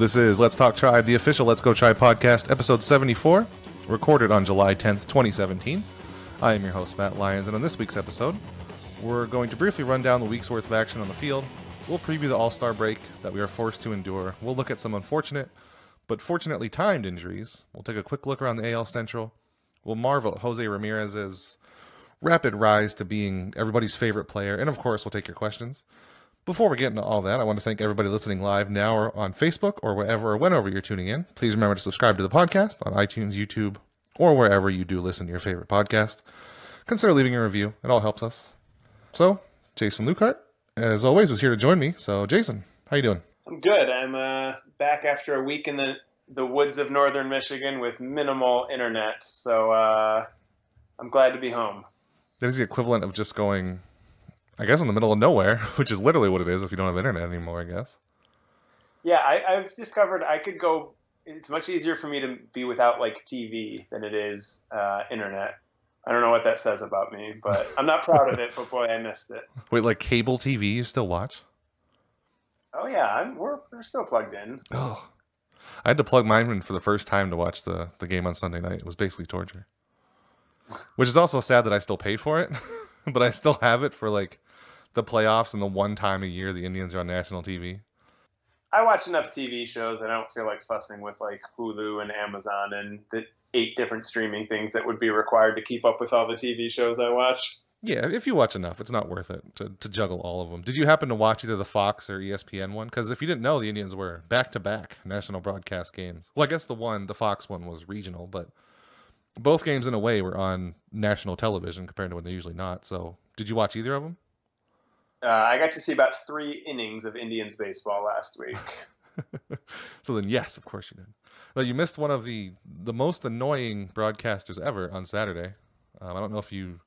This is Let's Talk Tribe, the official Let's Go Tribe podcast, episode 74, recorded on July 10th, 2017. I am your host, Matt Lyons, and on this week's episode, we're going to briefly run down the week's worth of action on the field. We'll preview the All-Star break that we are forced to endure. We'll look at some unfortunate, but fortunately timed injuries. We'll take a quick look around the AL Central. We'll marvel at Jose Ramirez's rapid rise to being everybody's favorite player, and of course, we'll take your questions. Before we get into all that, I want to thank everybody listening live now or on Facebook or wherever or whenever you're tuning in. Please remember to subscribe to the podcast on iTunes, YouTube, or wherever you do listen to your favorite podcast. Consider leaving a review. It all helps us. So, Jason Lukehart, as always, is here to join me. So, Jason, how you doing? I'm good. I'm back after a week in the woods of northern Michigan with minimal internet. So, I'm glad to be home. That is the equivalent of just going, I guess, in the middle of nowhere, which is literally what it is if you don't have internet anymore, I guess. Yeah, I've discovered I could go. It's much easier for me to be without like TV than it is internet. I don't know what that says about me, but I'm not proud of it. But boy, I missed it. Wait, like cable TV you still watch? Oh yeah, we're still plugged in. Oh, I had to plug mine in for the first time to watch the game on Sunday night. It was basically torture. Which is also sad that I still pay for it, but I still have it for like the playoffs and the one time a year the Indians are on national TV. I watch enough TV shows. I don't feel like fussing with like Hulu and Amazon and the 8 different streaming things that would be required to keep up with all the TV shows I watch. Yeah, if you watch enough, it's not worth it to juggle all of them. Did you happen to watch either the Fox or ESPN one? Because if you didn't know, the Indians were back-to-back national broadcast games. Well, I guess the Fox one was regional, but both games in a way were on national television compared to when they're usually not. So did you watch either of them? I got to see about 3 innings of Indians baseball last week. So then, yes, of course you did. Well, you missed one of the most annoying broadcasters ever on Saturday. I don't know if you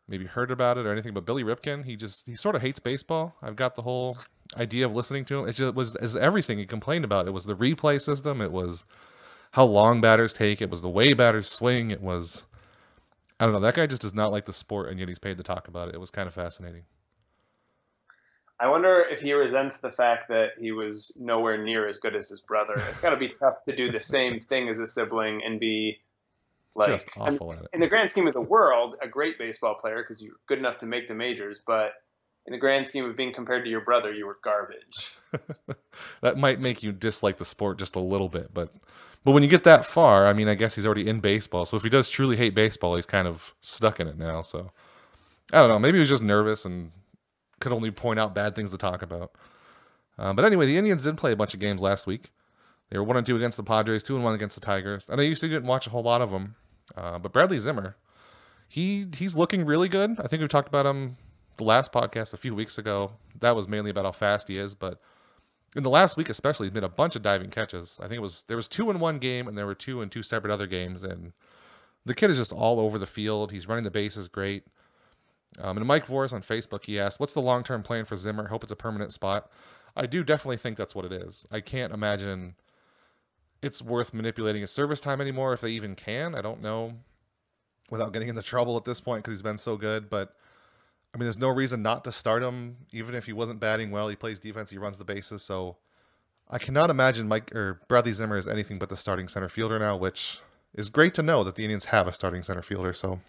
maybe heard about it or anything, but Billy Ripken, he sort of hates baseball. I've got the whole idea of listening to him. It was everything he complained about. It was the replay system. It was how long batters take. It was the way batters swing. It was, I don't know. That guy just does not like the sport, and yet he's paid to talk about it. It was kind of fascinating. I wonder if he resents the fact that he was nowhere near as good as his brother. It's got to be tough to do the same thing as a sibling and be like just awful at it. In the grand scheme of the world, a great baseball player because you're good enough to make the majors. But in the grand scheme of being compared to your brother, you were garbage. That might make you dislike the sport just a little bit, but when you get that far, I mean, I guess he's already in baseball. So if he does truly hate baseball, he's kind of stuck in it now. So I don't know. Maybe he was just nervous and could only point out bad things to talk about. But anyway, the Indians did play a bunch of games last week. They were 1-2 against the Padres, 2-1 against the Tigers. I know you said you didn't watch a whole lot of them, but Bradley Zimmer, he's looking really good. I think we talked about him the last podcast a few weeks ago. That was mainly about how fast he is, but in the last week especially, he's made a bunch of diving catches. I think there was 2 in one game, and there were 2 in 2 separate other games, and the kid is just all over the field. He's running the bases great. And Mike Voris on Facebook, he asked, what's the long-term plan for Zimmer? Hope it's a permanent spot. I do definitely think that's what it is. I can't imagine it's worth manipulating his service time anymore if they even can. I don't know without getting into trouble at this point because he's been so good. But, I mean, there's no reason not to start him, even if he wasn't batting well. He plays defense. He runs the bases. So I cannot imagine Bradley Zimmer is anything but the starting center fielder now, which is great to know that the Indians have a starting center fielder. So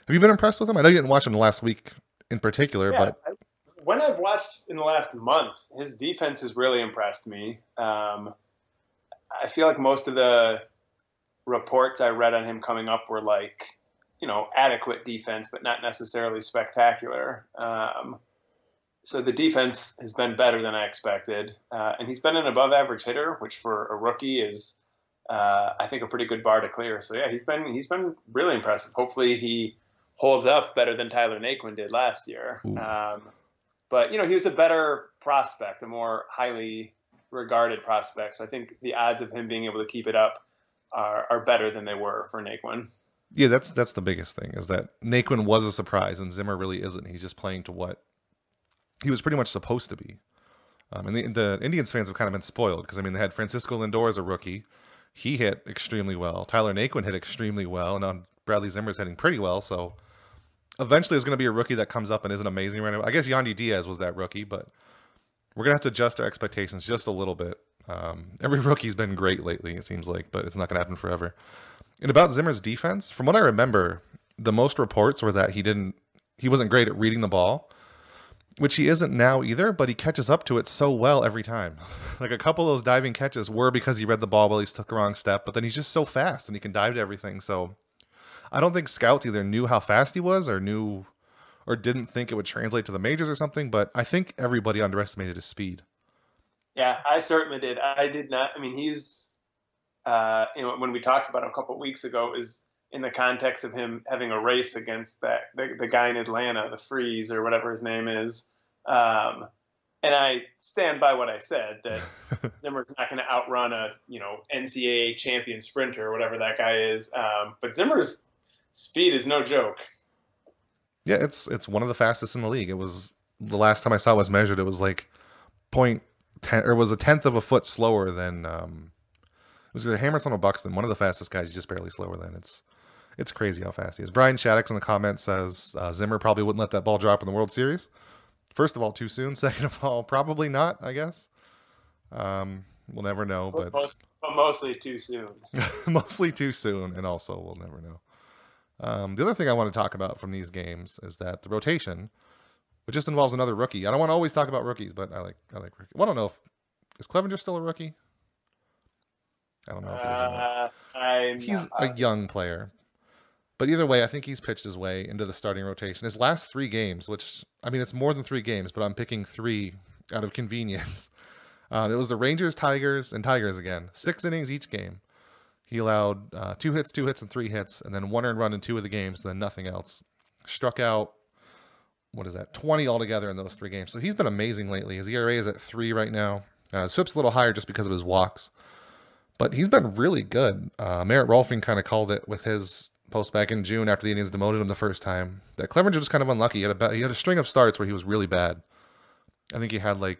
have you been impressed with him? I know you didn't watch him last week in particular, but when I've watched in the last month, his defense has really impressed me. I feel like most of the reports I read on him coming up were like, adequate defense, but not necessarily spectacular. So the defense has been better than I expected. And he's been an above average hitter, which for a rookie is, I think, a pretty good bar to clear. So yeah, he's been really impressive. Hopefully he holds up better than Tyler Naquin did last year. But, he was a better prospect, a more highly regarded prospect. So I think the odds of him being able to keep it up are better than they were for Naquin. Yeah, that's the biggest thing, is that Naquin was a surprise and Zimmer really isn't. He's just playing to what he was pretty much supposed to be. And the Indians fans have kind of been spoiled because, I mean, they had Francisco Lindor as a rookie. He hit extremely well. Tyler Naquin hit extremely well. And now Bradley Zimmer's hitting pretty well. So eventually there's going to be a rookie that comes up and isn't amazing right now. I guess Yandy Diaz was that rookie, but we're going to have to adjust our expectations just a little bit Every rookie's been great lately, it seems like, but it's not going to happen forever. And about Zimmer's defense, from what I remember, the most reports were that he wasn't great at reading the ball, which he isn't now either, but he catches up to it so well every time. Like a couple of those diving catches were because he read the ball while he took a wrong step, but then he's just so fast and he can dive to everything. So I don't think scouts either knew how fast he was or didn't think it would translate to the majors or something, but I think everybody underestimated his speed. Yeah, I certainly did. I did not. I mean, he's, when we talked about him a couple of weeks ago, is in the context of him having a race against the guy in Atlanta, the Freeze or whatever his name is. And I stand by what I said, that Zimmer's not going to outrun a NCAA champion sprinter or whatever that guy is. But Zimmer's speed is no joke. Yeah, it's one of the fastest in the league. It was the last time I saw it was measured. It was like 0.10 or was a tenth of a foot slower than it was either Hamilton or Buxton. One of the fastest guys. He's just barely slower than. It's crazy how fast he is. Brian Shaddix in the comments says Zimmer probably wouldn't let that ball drop in the World Series. First of all, too soon. Second of all, probably not, I guess. We'll never know. But mostly too soon. Mostly too soon, and also we'll never know. The other thing I want to talk about from these games is that the rotation, which just involves another rookie. I don't want to always talk about rookies, but I like rookies. Well, I don't know is Clevenger still a rookie? I don't know if he is or not. He's a young player. But either way, I think he's pitched his way into the starting rotation. His last 3 games, which, I mean, it's more than 3 games, but I'm picking 3 out of convenience. It was the Rangers, Tigers, and Tigers again. 6 innings each game. He allowed 2 hits, and 3 hits, and then 1 earned run in 2 of the games, and then nothing else. Struck out, 20 altogether in those 3 games. So he's been amazing lately. His ERA is at 3 right now. His FIP's a little higher just because of his walks. But he's been really good. Merritt Rolfing kind of called it with his post back in June after the Indians demoted him the first time, that Clevenger was kind of unlucky. He had a string of starts where he was really bad. I think he had like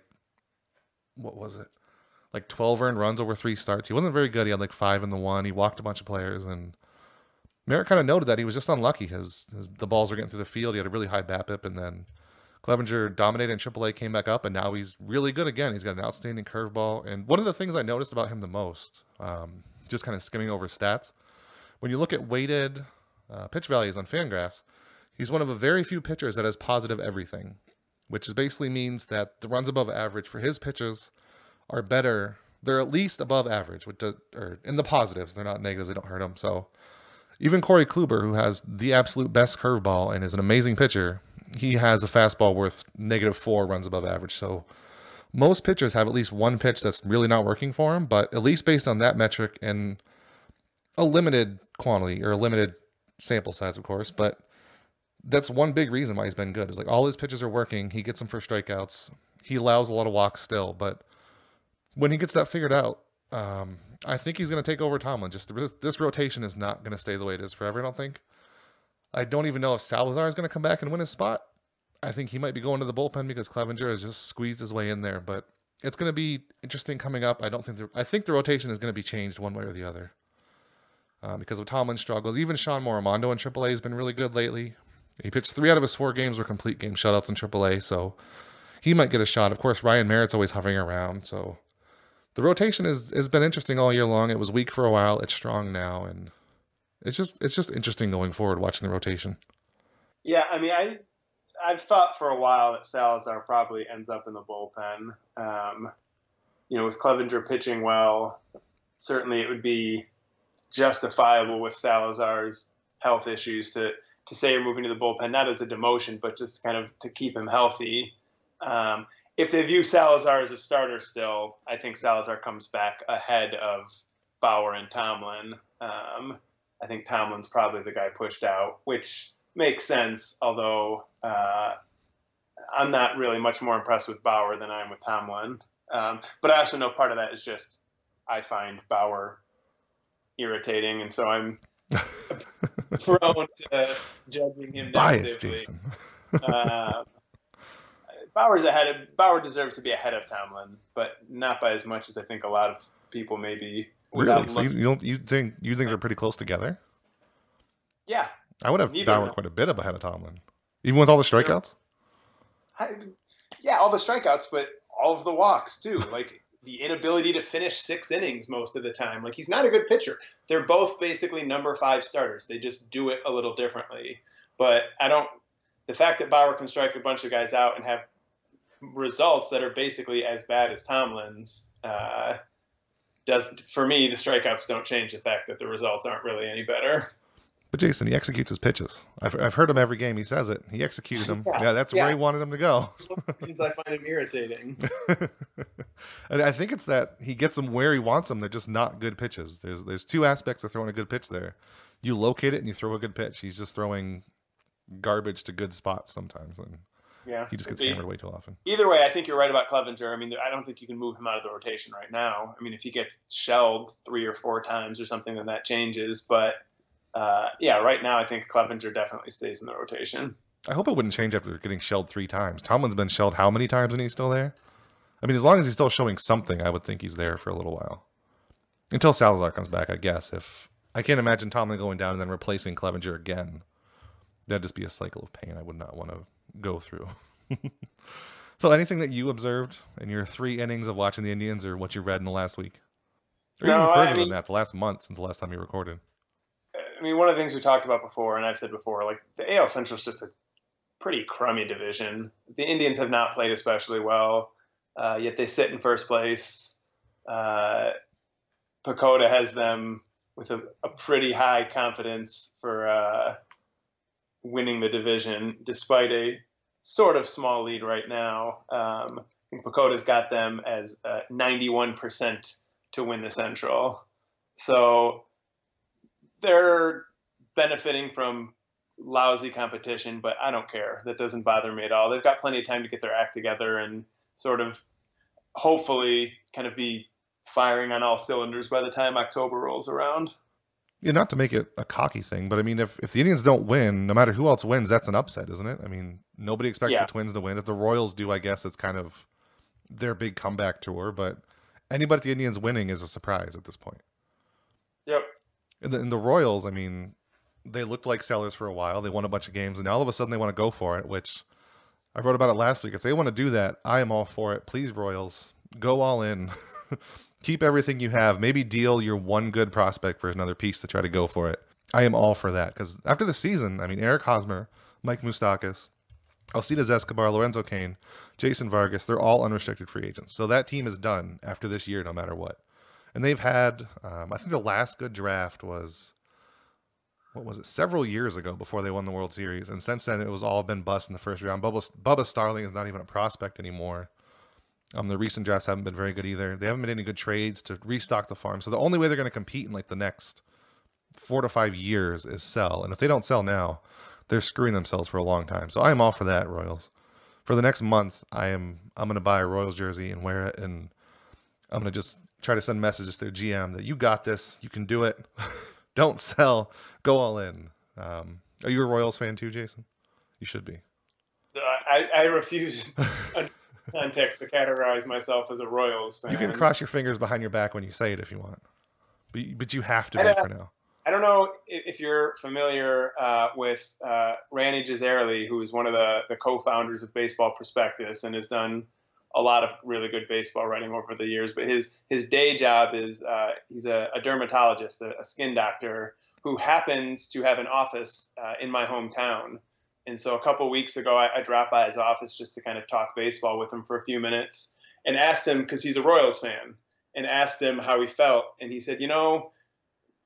12 earned runs over 3 starts. He wasn't very good. He had like 5 in the 1. He walked a bunch of players, and Merritt kind of noted that he was just unlucky. The balls were getting through the field. He had a really high BABIP, and then Clevenger dominated in AAA, came back up, and now he's really good again. He's got an outstanding curveball. And one of the things I noticed about him the most, just kind of skimming over stats, when you look at weighted pitch values on Fangraphs, he's one of a very few pitchers that has positive everything, which basically means that the runs above average for his pitches are better. They're at least above average, or in the positives. They're not negatives. They don't hurt him. So even Corey Kluber, who has the absolute best curveball and is an amazing pitcher, he has a fastball worth -4 runs above average. So most pitchers have at least one pitch that's really not working for him, but at least based on that metric and a limited quantity or a limited sample size, of course, but that's one big reason why he's been good. Is like all his pitches are working. He gets them for strikeouts. He allows a lot of walks still, but when he gets that figured out, I think he's going to take over Tomlin. Just this rotation is not going to stay the way it is forever, I don't think. I don't even know if Salazar is going to come back and win his spot. I think he might be going to the bullpen because Clevenger has just squeezed his way in there, but it's going to be interesting coming up. I think the rotation is going to be changed one way or the other. Because of Tomlin's struggles. Even Sean Morimondo in AAA has been really good lately. He pitched 3 out of his 4 games were complete game shutouts in AAA, so he might get a shot. Of course, Ryan Merritt's always hovering around, so the rotation has been interesting all year long. It was weak for a while. It's strong now, and it's just interesting going forward watching the rotation. Yeah, I mean, I've thought for a while that Salazar probably ends up in the bullpen. With Clevenger pitching well, certainly it would be justifiable with Salazar's health issues to say you're moving to the bullpen, not as a demotion, but just kind of to keep him healthy. If they view Salazar as a starter still, I think Salazar comes back ahead of Bauer and Tomlin. I think Tomlin's probably the guy pushed out, which makes sense, although I'm not really much more impressed with Bauer than I am with Tomlin. But I also know part of that is just I find Bauer irritating, and so I'm prone to judging him biased, negatively. Jason. Bauer deserves to be ahead of Tomlin, but not by as much as I think a lot of people maybe. Really? So you think they're pretty close together? Yeah, I would have Bauer quite a bit ahead of Tomlin, even with all the strikeouts. All the strikeouts, but all of the walks too. Like the inability to finish 6 innings most of the time. Like, he's not a good pitcher. They're both basically number 5 starters. They just do it a little differently. But the fact that Bauer can strike a bunch of guys out and have results that are basically as bad as Tomlin's for me, the strikeouts don't change the fact that the results aren't really any better. But Jason, he executes his pitches. I've heard him every game. He says it. He executed them. Yeah, that's where he wanted them to go. Since I find him irritating. And I think it's that he gets them where he wants them. They're just not good pitches. There's 2 aspects of throwing a good pitch there. You locate it and you throw a good pitch. He's just throwing garbage to good spots sometimes. And yeah, he just gets hammered way too often. Either way, I think you're right about Clevenger. I mean, I don't think you can move him out of the rotation right now. I mean, if he gets shelled 3 or 4 times or something, then that changes. But yeah, right now I think Clevenger definitely stays in the rotation. I hope it wouldn't change after getting shelled 3 times. Tomlin's been shelled how many times and he's still there? I mean, as long as he's still showing something, I would think he's there for a little while. Until Salazar comes back, I guess. I can't imagine Tomlin going down and then replacing Clevenger again. That'd just be a cycle of pain I would not want to go through. So anything that you observed in your 3 innings of watching the Indians or what you read in the last week? Or even further than that, the last month since the last time you recorded? I mean, one of the things we talked about before, and I've said before, like, the AL Central is just a pretty crummy division. The Indians have not played especially well, yet they sit in first place. Pacoda has them with a pretty high confidence for winning the division, despite a sort of small lead right now. I think Pacoda's got them as 91% to win the Central. So they're benefiting from lousy competition, but I don't care. That doesn't bother me at all. They've got plenty of time to get their act together and sort of hopefully kind of be firing on all cylinders by the time October rolls around. Yeah, not to make it a cocky thing, but I mean, if the Indians don't win, no matter who else wins, that's an upset, isn't it? I mean, nobody expects the Twins to win. If the Royals do, I guess it's kind of their big comeback tour, but anybody the Indians winning is a surprise at this point. Yep. And the Royals, I mean, they looked like sellers for a while. They won a bunch of games, and now all of a sudden they want to go for it, which I wrote about it last week. If they want to do that, I am all for it. Please, Royals, go all in. Keep everything you have. Maybe deal your one good prospect for another piece to try to go for it. I am all for that, because after the season, I mean, Eric Hosmer, Mike Moustakas, Alcides Escobar, Lorenzo Cain, Jason Vargas, they're all unrestricted free agents. So that team is done after this year no matter what. And they've had, I think the last good draft was, what was it, several years ago before they won the World Series. And since then, it was all been bust in the first round. Bubba Starling is not even a prospect anymore. The recent drafts haven't been very good either. They haven't made any good trades to restock the farm. So the only way they're going to compete in like the next 4 to 5 years is sell. And if they don't sell now, they're screwing themselves for a long time. So I am all for that, Royals. For the next month, I'm going to buy a Royals jersey and wear it, and I'm going to just try to send messages to their GM that you got this, you can do it. Don't sell, go all in. Are you a Royals fan too, Jason? You should be. I refuse context to categorize myself as a Royals fan. You can cross your fingers behind your back when you say it if you want, but you have to be for now. I don't know if you're familiar with Randy Gisarelli, who is one of the co-founders of Baseball Prospectus and has done a lot of really good baseball writing over the years. But his day job is he's a dermatologist, a skin doctor, who happens to have an office in my hometown. And so a couple of weeks ago, I dropped by his office just to kind of talk baseball with him for a few minutes and asked him, because he's a Royals fan, and asked him how he felt. And he said,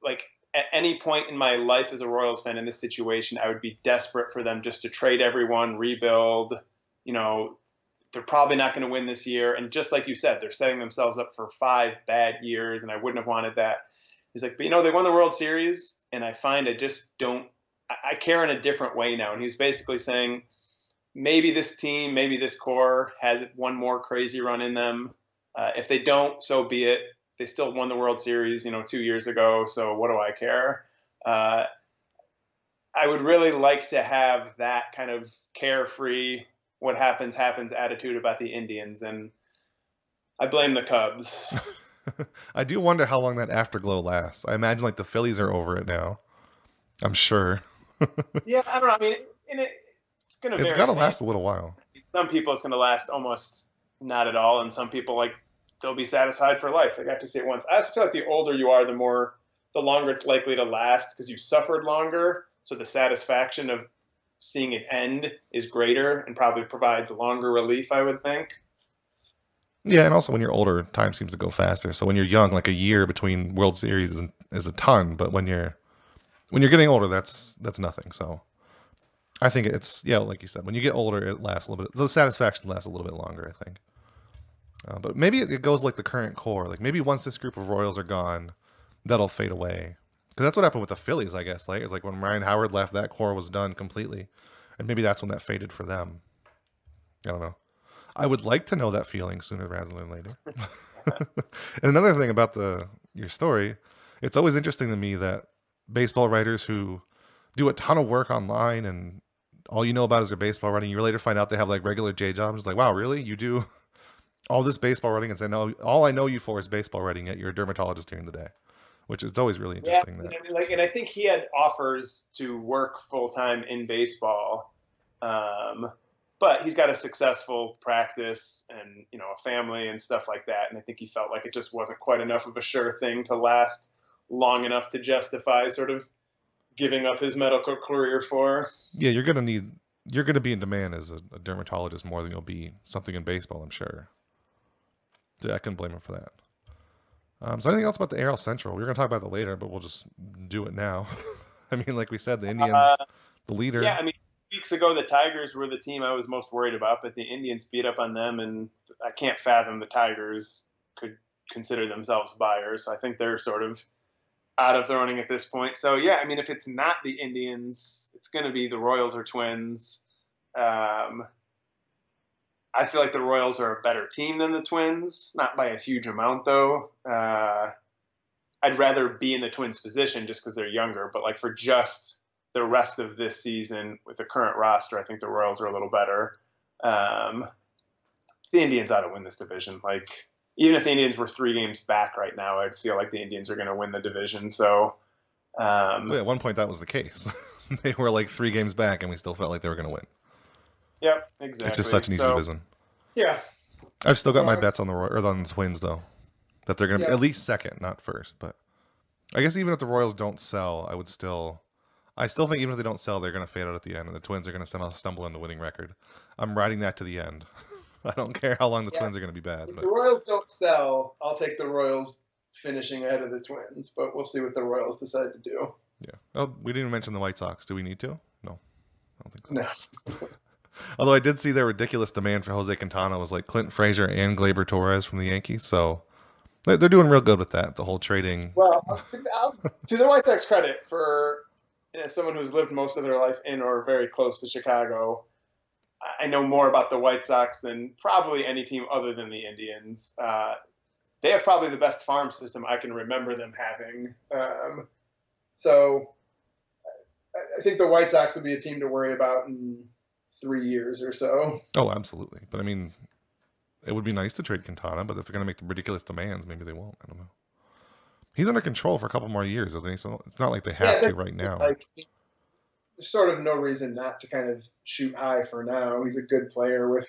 like, at any point in my life as a Royals fan in this situation, I would be desperate for them just to trade everyone, rebuild. They're probably not going to win this year. And just like you said, they're setting themselves up for 5 bad years, and I wouldn't have wanted that. He's like, but they won the World Series, and I find I just don't. I care in a different way now. And he was basically saying, maybe this team, maybe this core has one more crazy run in them. If they don't, so be it. They still won the World Series, 2 years ago. So what do I care? I would really like to have that kind of carefree, what happens attitude about the Indians. And I blame the Cubs. I do wonder how long that afterglow lasts. I imagine like the Phillies are over it now. I'm sure. Yeah, I don't know. I mean, it's got to last a little while. Some people it's going to last almost not at all, and some people, like they'll be satisfied for life. They got to see it once. I also feel like the older you are, the longer it's likely to last because you suffered longer. So the satisfaction of seeing it end is greater and probably provides longer relief, I would think. Yeah, and also when you're older, time seems to go faster. So when you're young, like a year between World Series is a ton, but when you're getting older, that's nothing. So I think it's, yeah, like you said, when you get older, it lasts a little bit. The satisfaction lasts a little bit longer, I think. But maybe it goes like the current core. Like maybe once this group of Royals are gone, that'll fade away. Because that's what happened with the Phillies, I guess. Like it's like when Ryan Howard left, that core was done completely, and maybe that's when that faded for them. I don't know. I would like to know that feeling sooner rather than later. And another thing about your story, it's always interesting to me that baseball writers who do a ton of work online and all you know about is their baseball writing, you later find out they have like regular J jobs. It's like, wow, really? You do all this baseball writing and say, no, all I know you for is baseball writing, yet you're a dermatologist during the day, which is always really interesting. Yeah, and I think he had offers to work full time in baseball, but he's got a successful practice and a family and stuff like that. And I think he felt like it just wasn't quite enough of a sure thing to last long enough to justify sort of giving up his medical career for. Yeah, you're gonna be in demand as a dermatologist more than you'll be something in baseball, I'm sure. So I couldn't blame him for that. So anything else about the AL Central? We're going to talk about that later, but we'll just do it now. I mean, like we said, the Indians, the leader. Yeah, I mean, weeks ago, the Tigers were the team I was most worried about, but the Indians beat up on them, and I can't fathom the Tigers could consider themselves buyers. So I think they're sort of out of the running at this point. So, yeah, I mean, if it's not the Indians, it's going to be the Royals or Twins. I feel like the Royals are a better team than the Twins, not by a huge amount, though. I'd rather be in the Twins' position just because they're younger, but like for just the rest of this season with the current roster, I think the Royals are a little better. The Indians ought to win this division. Like even if the Indians were 3 games back right now, I'd feel like the Indians are going to win the division. So at one point that was the case. They were like 3 games back, and we still felt like they were going to win. Yep, exactly. It's just such an easy division. Yeah. I've still got my bets on the Twins, though. That they're going to be at least second, not first. But I guess even if the Royals don't sell, I still think even if they don't sell, they're going to fade out at the end, and the Twins are going to stumble into winning record. I'm riding that to the end. I don't care how long the Twins are going to be bad. If the Royals don't sell, I'll take the Royals finishing ahead of the Twins, but we'll see what the Royals decide to do. Yeah. Oh, we didn't even mention the White Sox. Do we need to? No. I don't think so. No. Although I did see their ridiculous demand for Jose Quintana was like Clint Frazier and Gleyber Torres from the Yankees. So they're doing real good with that, the whole trading. Well, to the White Sox credit for someone who's lived most of their life in or very close to Chicago, I know more about the White Sox than probably any team other than the Indians. They have probably the best farm system I can remember them having. So I think the White Sox will be a team to worry about in 3 years or so. Oh, absolutely. But I mean, it would be nice to trade Quintana, but if they're going to make the ridiculous demands, maybe they won't. I don't know. He's under control for a couple more years, isn't he? So it's not like they have to right now. There's sort of no reason not to kind of shoot high for now. He's a good player with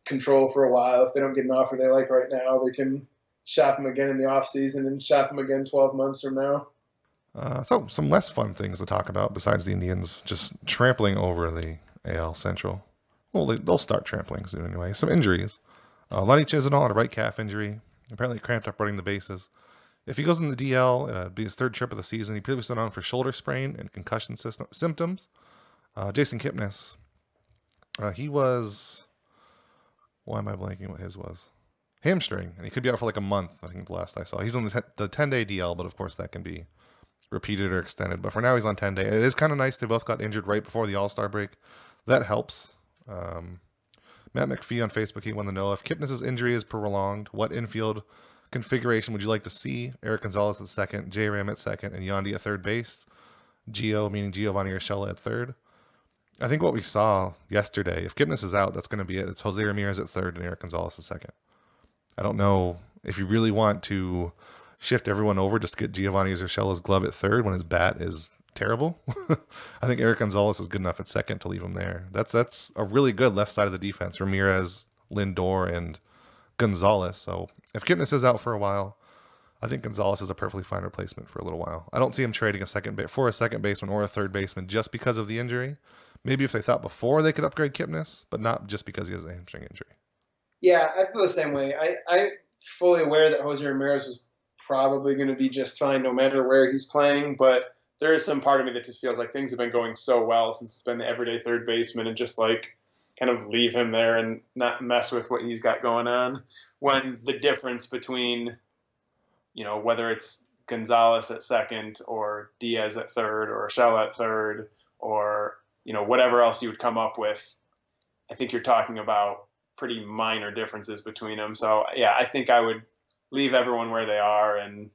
control for a while. If they don't get an offer they like right now, they can shop him again in the offseason and shop him again 12 months from now. So some less fun things to talk about besides the Indians just trampling over the AL Central. Well, they'll start trampling soon anyway. Some injuries. Lenny Chisenhall had a right calf injury. Apparently cramped up running the bases. If he goes in the DL, it'll be his 3rd trip of the season. He previously went on for shoulder sprain and concussion symptoms. Jason Kipnis, he was... Why am I blanking what his was? Hamstring, and he could be out for like a month, I think the last I saw. He's on the 10-day DL, but of course that can be repeated or extended. But for now, he's on 10-day. It is kind of nice they both got injured right before the All-Star break. That helps. Matt McPhee on Facebook, he wanted to know if Kipnis' injury is prolonged, what infield configuration would you like to see? Eric Gonzalez at second, J. Ram at second, and Yandy at third base. Gio, meaning Giovanni Urshela at third. I think what we saw yesterday, if Kipnis is out, that's going to be it. It's Jose Ramirez at third and Eric Gonzalez at second. I don't know if you really want to shift everyone over just to get Giovanni Urshela's glove at third when his bat is terrible. I think Eric Gonzalez is good enough at second to leave him there. That's a really good left side of the defense. Ramirez, Lindor, and Gonzalez. So If Kipnis is out for a while, I think Gonzalez is a perfectly fine replacement for a little while. I don't see him trading a second baseman or a third baseman just because of the injury. Maybe if they thought before they could upgrade Kipnis, but not just because he has a hamstring injury. Yeah, I feel the same way. I'm fully aware that Jose Ramirez is probably going to be just fine no matter where he's playing, but there is some part of me that just feels like things have been going so well since it's been the everyday third baseman, and just like kind of leave him there and not mess with what he's got going on. When the difference between, whether it's Gonzalez at second or Diaz at third or Shell at third or, whatever else you would come up with, I think you're talking about pretty minor differences between them. So, yeah, I think I would leave everyone where they are and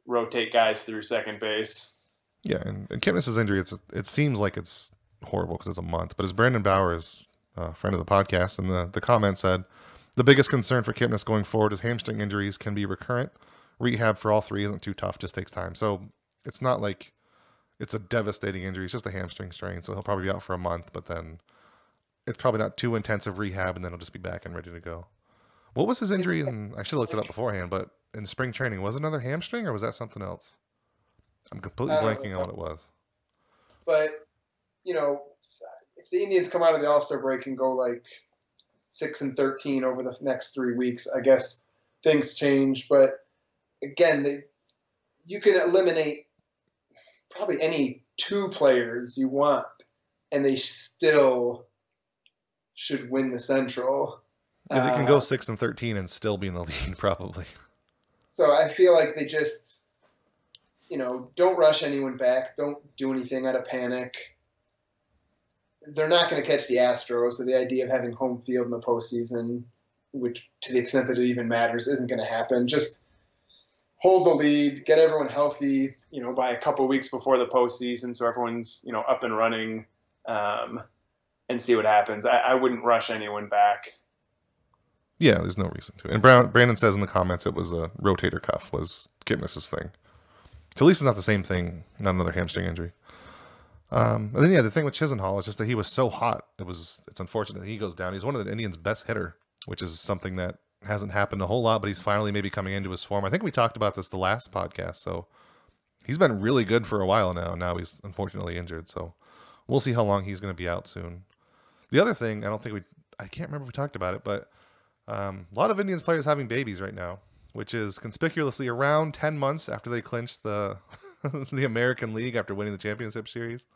rotate guys through second base. Yeah, and Kipnis' injury, it seems like it's horrible because it's a month, but as Brandon Bowers, friend of the podcast, and the comment said, the biggest concern for Kipnis going forward is hamstring injuries can be recurrent. Rehab for all three isn't too tough, just takes time. So it's not like it's a devastating injury. It's just a hamstring strain, so he'll probably be out for a month, but then it's probably not too intensive rehab, and then he'll just be back and ready to go. What was his injury? And I should have looked it up beforehand, but in spring training, was it another hamstring or was that something else? I'm completely blanking on what it was. But, if the Indians come out of the All-Star break and go like 6-13 over the next 3 weeks, I guess things change. But again, you can eliminate probably any two players you want, and they still should win the Central. Yeah, they can go 6-13 and still be in the lead, probably. So I feel like they just, don't rush anyone back. Don't do anything out of panic. They're not going to catch the Astros, so the idea of having home field in the postseason, which to the extent that it even matters, isn't going to happen. Just hold the lead, get everyone healthy, by a couple weeks before the postseason, so everyone's, up and running, and see what happens. I wouldn't rush anyone back. Yeah, there's no reason to. And Brandon says in the comments it was a rotator cuff was Kipnis' thing. So at least it's not the same thing, not another hamstring injury. And then, the thing with Chisenhall is just that he was so hot. It's unfortunate that he goes down. He's one of the Indians' best hitter, which is something that hasn't happened a whole lot, but he's finally maybe coming into his form. I think we talked about this the last podcast, so he's been really good for a while now. Now he's unfortunately injured, so we'll see how long he's going to be out soon. The other thing, I can't remember if we talked about it, but a lot of Indians players having babies right now, which is conspicuously around 10 months after they clinched the the American League after winning the championship series.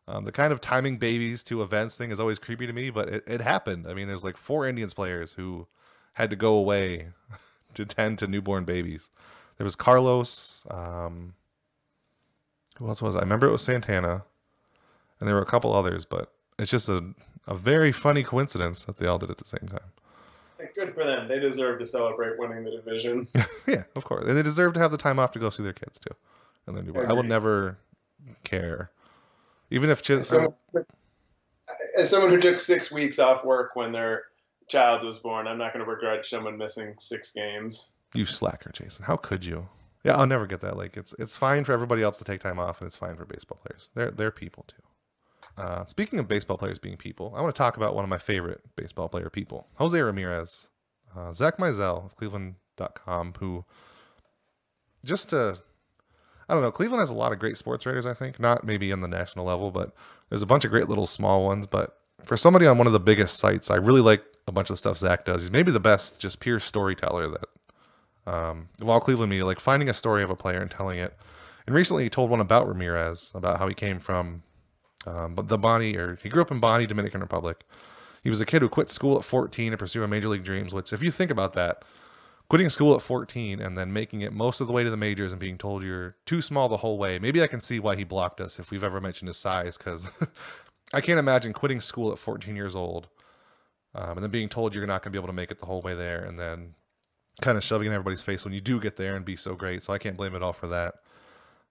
The kind of timing babies to events thing is always creepy to me, but it happened. I mean, there's like 4 Indians players who had to go away to tend to newborn babies. There was Carlos. Who else was it? I remember it was Santana, and there were a couple others, but it's just a very funny coincidence that they all did it at the same time. Good for them. They deserve to celebrate winning the division. Yeah, of course. And they deserve to have the time off to go see their kids, too. And their newborn. I will never care. Even if as someone who took 6 weeks off work when their child was born, I'm not going to begrudge someone missing 6 games. You slacker, Jason. How could you? Yeah, I'll never get that. Like, it's fine for everybody else to take time off, and it's fine for baseball players. They're people, too. Speaking of baseball players being people, I want to talk about one of my favorite baseball player people, Jose Ramirez. Zach Mizell of Cleveland.com, who I don't know, Cleveland has a lot of great sports writers, I think. Not maybe in the national level, but there's a bunch of great little small ones. But for somebody on one of the biggest sites, I really like a bunch of the stuff Zach does. He's maybe the best, just pure storyteller that, of all Cleveland media, like finding a story of a player and telling it. And recently he told one about Ramirez, about how he came from he grew up in Bonnie, Dominican Republic. He was a kid who quit school at 14 to pursue a major league dreams, which if you think about that, quitting school at 14 and then making it most of the way to the majors and being told you're too small the whole way. Maybe I can see why he blocked us if we've ever mentioned his size, because I can't imagine quitting school at 14 years old and then being told you're not going to be able to make it the whole way there and then kind of shoving in everybody's face when you do get there and be so great. So I can't blame it all for that.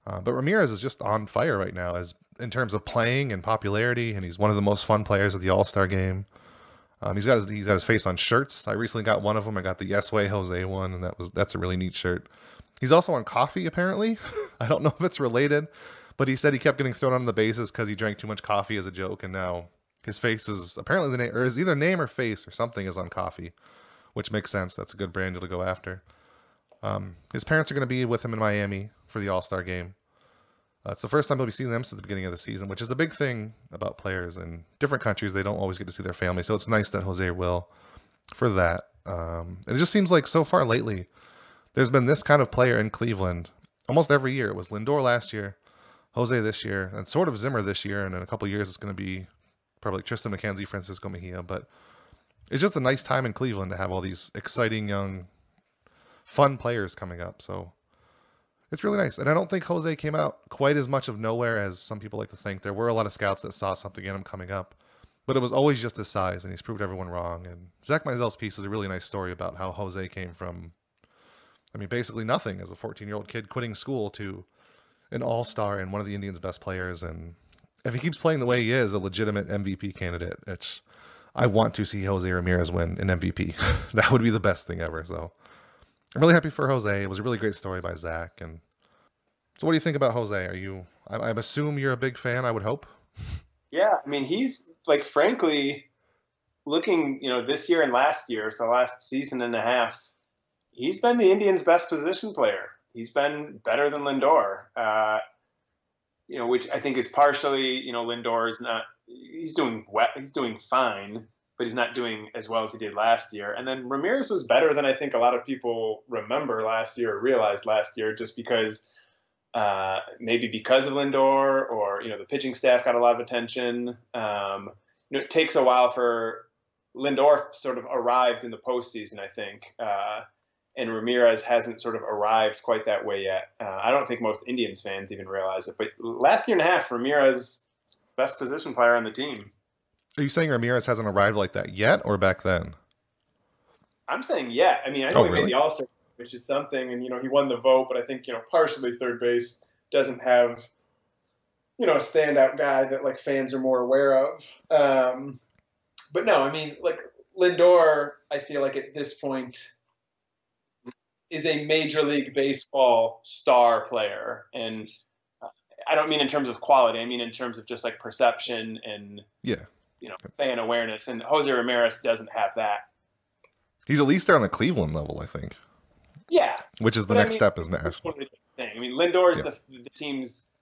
But Ramirez is just on fire right now in terms of playing and popularity, and he's one of the most fun players at the All-Star game. He's got his face on shirts. I recently got one of them. I got the Yes Way Jose one, and that's a really neat shirt. He's also on coffee, apparently. I don't know if it's related, but he said he kept getting thrown on the bases because he drank too much coffee as a joke, and now his face is apparently the name, or his either name or face or something is on coffee, which makes sense. That's a good brand to go after. His parents are going to be with him in Miami for the All-Star game. It's the first time he'll be seeing them since the beginning of the season, which is the big thing about players in different countries. They don't always get to see their family, so it's nice that Jose will for that. And it just seems like so far lately, there's been this kind of player in Cleveland almost every year. It was Lindor last year, Jose this year, and sort of Zimmer this year, and in a couple of years it's going to be probably Tristan McKenzie, Francisco Mejia. But it's just a nice time in Cleveland to have all these exciting, young, fun players coming up. So it's really nice. And I don't think Jose came out quite as much of nowhere as some people like to think. There were a lot of scouts that saw something in him coming up, but it was always just his size, and he's proved everyone wrong. And Zach Meisel's piece is a really nice story about how Jose came from, I mean, basically nothing as a 14-year-old kid quitting school to an all-star and one of the Indians' best players. And if he keeps playing the way he is, a legitimate MVP candidate, I want to see Jose Ramirez win an MVP. That would be the best thing ever. So I'm really happy for Jose. It was a really great story by Zach. And so what do you think about Jose? I assume you're a big fan, I would hope. Yeah, I mean, he's like, frankly, looking, this year and last year, so the last season and a half, he's been the Indians' best position player. He's been better than Lindor, which I think is partially, Lindor is not, he's doing fine, but he's not doing as well as he did last year. And then Ramirez was better than I think a lot of people remember last year or realized last year, just because maybe because of Lindor, or, the pitching staff got a lot of attention. It takes a while for Lindor sort of arrived in the postseason, I think. And Ramirez hasn't sort of arrived quite that way yet. I don't think most Indians fans even realize it. But last year and a half, Ramirez, best position player on the team. Are you saying Ramirez hasn't arrived like that yet, or back then? I'm saying yeah. I mean, I know he made the All-Star, which is something, and he won the vote. But I think partially third base doesn't have a standout guy that like fans are more aware of. But no, I mean, like Lindor, I feel like at this point is a Major League Baseball star player, and I don't mean in terms of quality. I mean in terms of just like perception and fan awareness. And Jose Ramirez doesn't have that. He's at least there on the Cleveland level, I think. Yeah, which is the next step is national. I mean, Lindor is the team's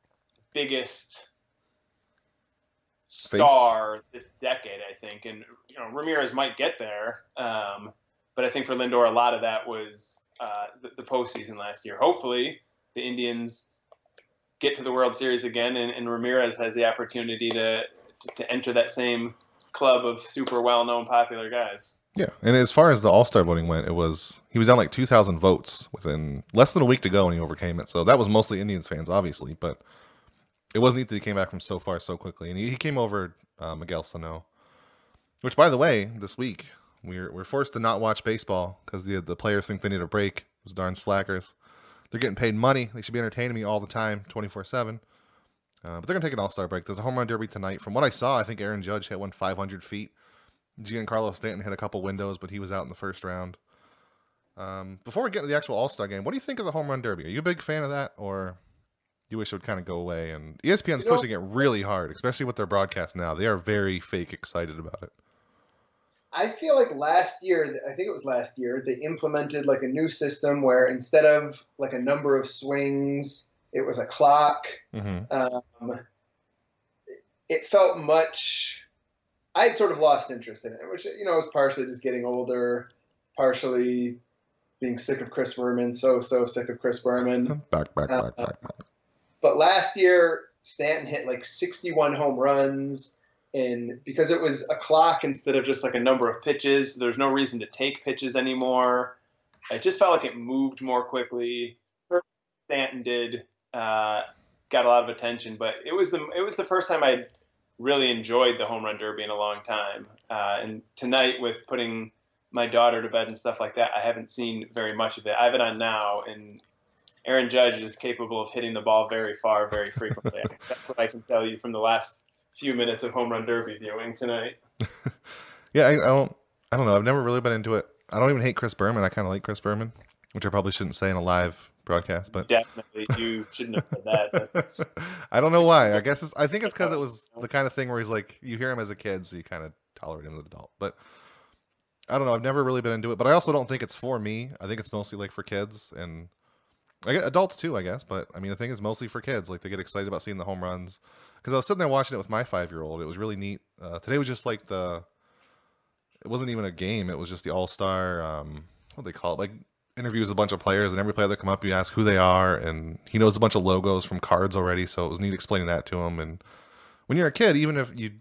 biggest star this decade, I think, and Ramirez might get there, but I think for Lindor, a lot of that was the postseason last year. Hopefully, the Indians get to the World Series again, and Ramirez has the opportunity to enter that same club of super well-known, popular guys. Yeah, and as far as the All-Star voting went, he was down like 2,000 votes within less than a week to go, and he overcame it. So that was mostly Indians fans, obviously, but it was neat that he came back from so far so quickly. And he came over Miguel Sano, which, by the way, this week, we're forced to not watch baseball because the players think they need a break. Those darn slackers. They're getting paid money. They should be entertaining me all the time, 24/7. But they're going to take an All-Star break. There's a home run derby tonight. From what I saw, I think Aaron Judge hit one 500 feet. Giancarlo Stanton hit a couple windows, but he was out in the first round. Before we get to the actual All-Star game, what do you think of the home run derby? Are you a big fan of that, or you wish it would kind of go away? And ESPN's pushing it really hard, especially with their broadcast now. They are very fake excited about it. I feel like last year, they implemented like a new system where instead of like a number of swings, it was a clock. Mm-hmm. It felt much... I had sort of lost interest in it, which, was partially just getting older, partially being sick of Chris Berman, so sick of Chris Berman. Back. But last year, Stanton hit like 61 home runs, and because it was a clock instead of just like a number of pitches, there's no reason to take pitches anymore. It just felt like it moved more quickly. Stanton did got a lot of attention, but it was the first time I'd really enjoyed the home run derby in a long time. And tonight, with putting my daughter to bed and stuff like that, I haven't seen very much of it. I have it on now, and Aaron Judge is capable of hitting the ball very far, very frequently. That's what I can tell you from the last few minutes of home run derby viewing tonight. Yeah, I don't know. I've never really been into it. I don't even hate Chris Berman. I kind of like Chris Berman, which I probably shouldn't say in a live broadcast, but definitely you shouldn't have said that. I don't know why. I think it's because it was the kind of thing where he's like, you hear him as a kid, so you kind of tolerate him as an adult. But I don't know. I've never really been into it, but I also don't think it's for me. I think it's mostly like for kids and I get adults too, I guess. But I mean, the thing is mostly for kids. Like they get excited about seeing the home runs. Because I was sitting there watching it with my 5-year-old. It was really neat. Today was just like it wasn't even a game. It was just the All-Star, what do they call it? Like interviews a bunch of players, and every player that come up, you ask who they are, and he knows a bunch of logos from cards already. So it was neat explaining that to him. And when you're a kid, even if you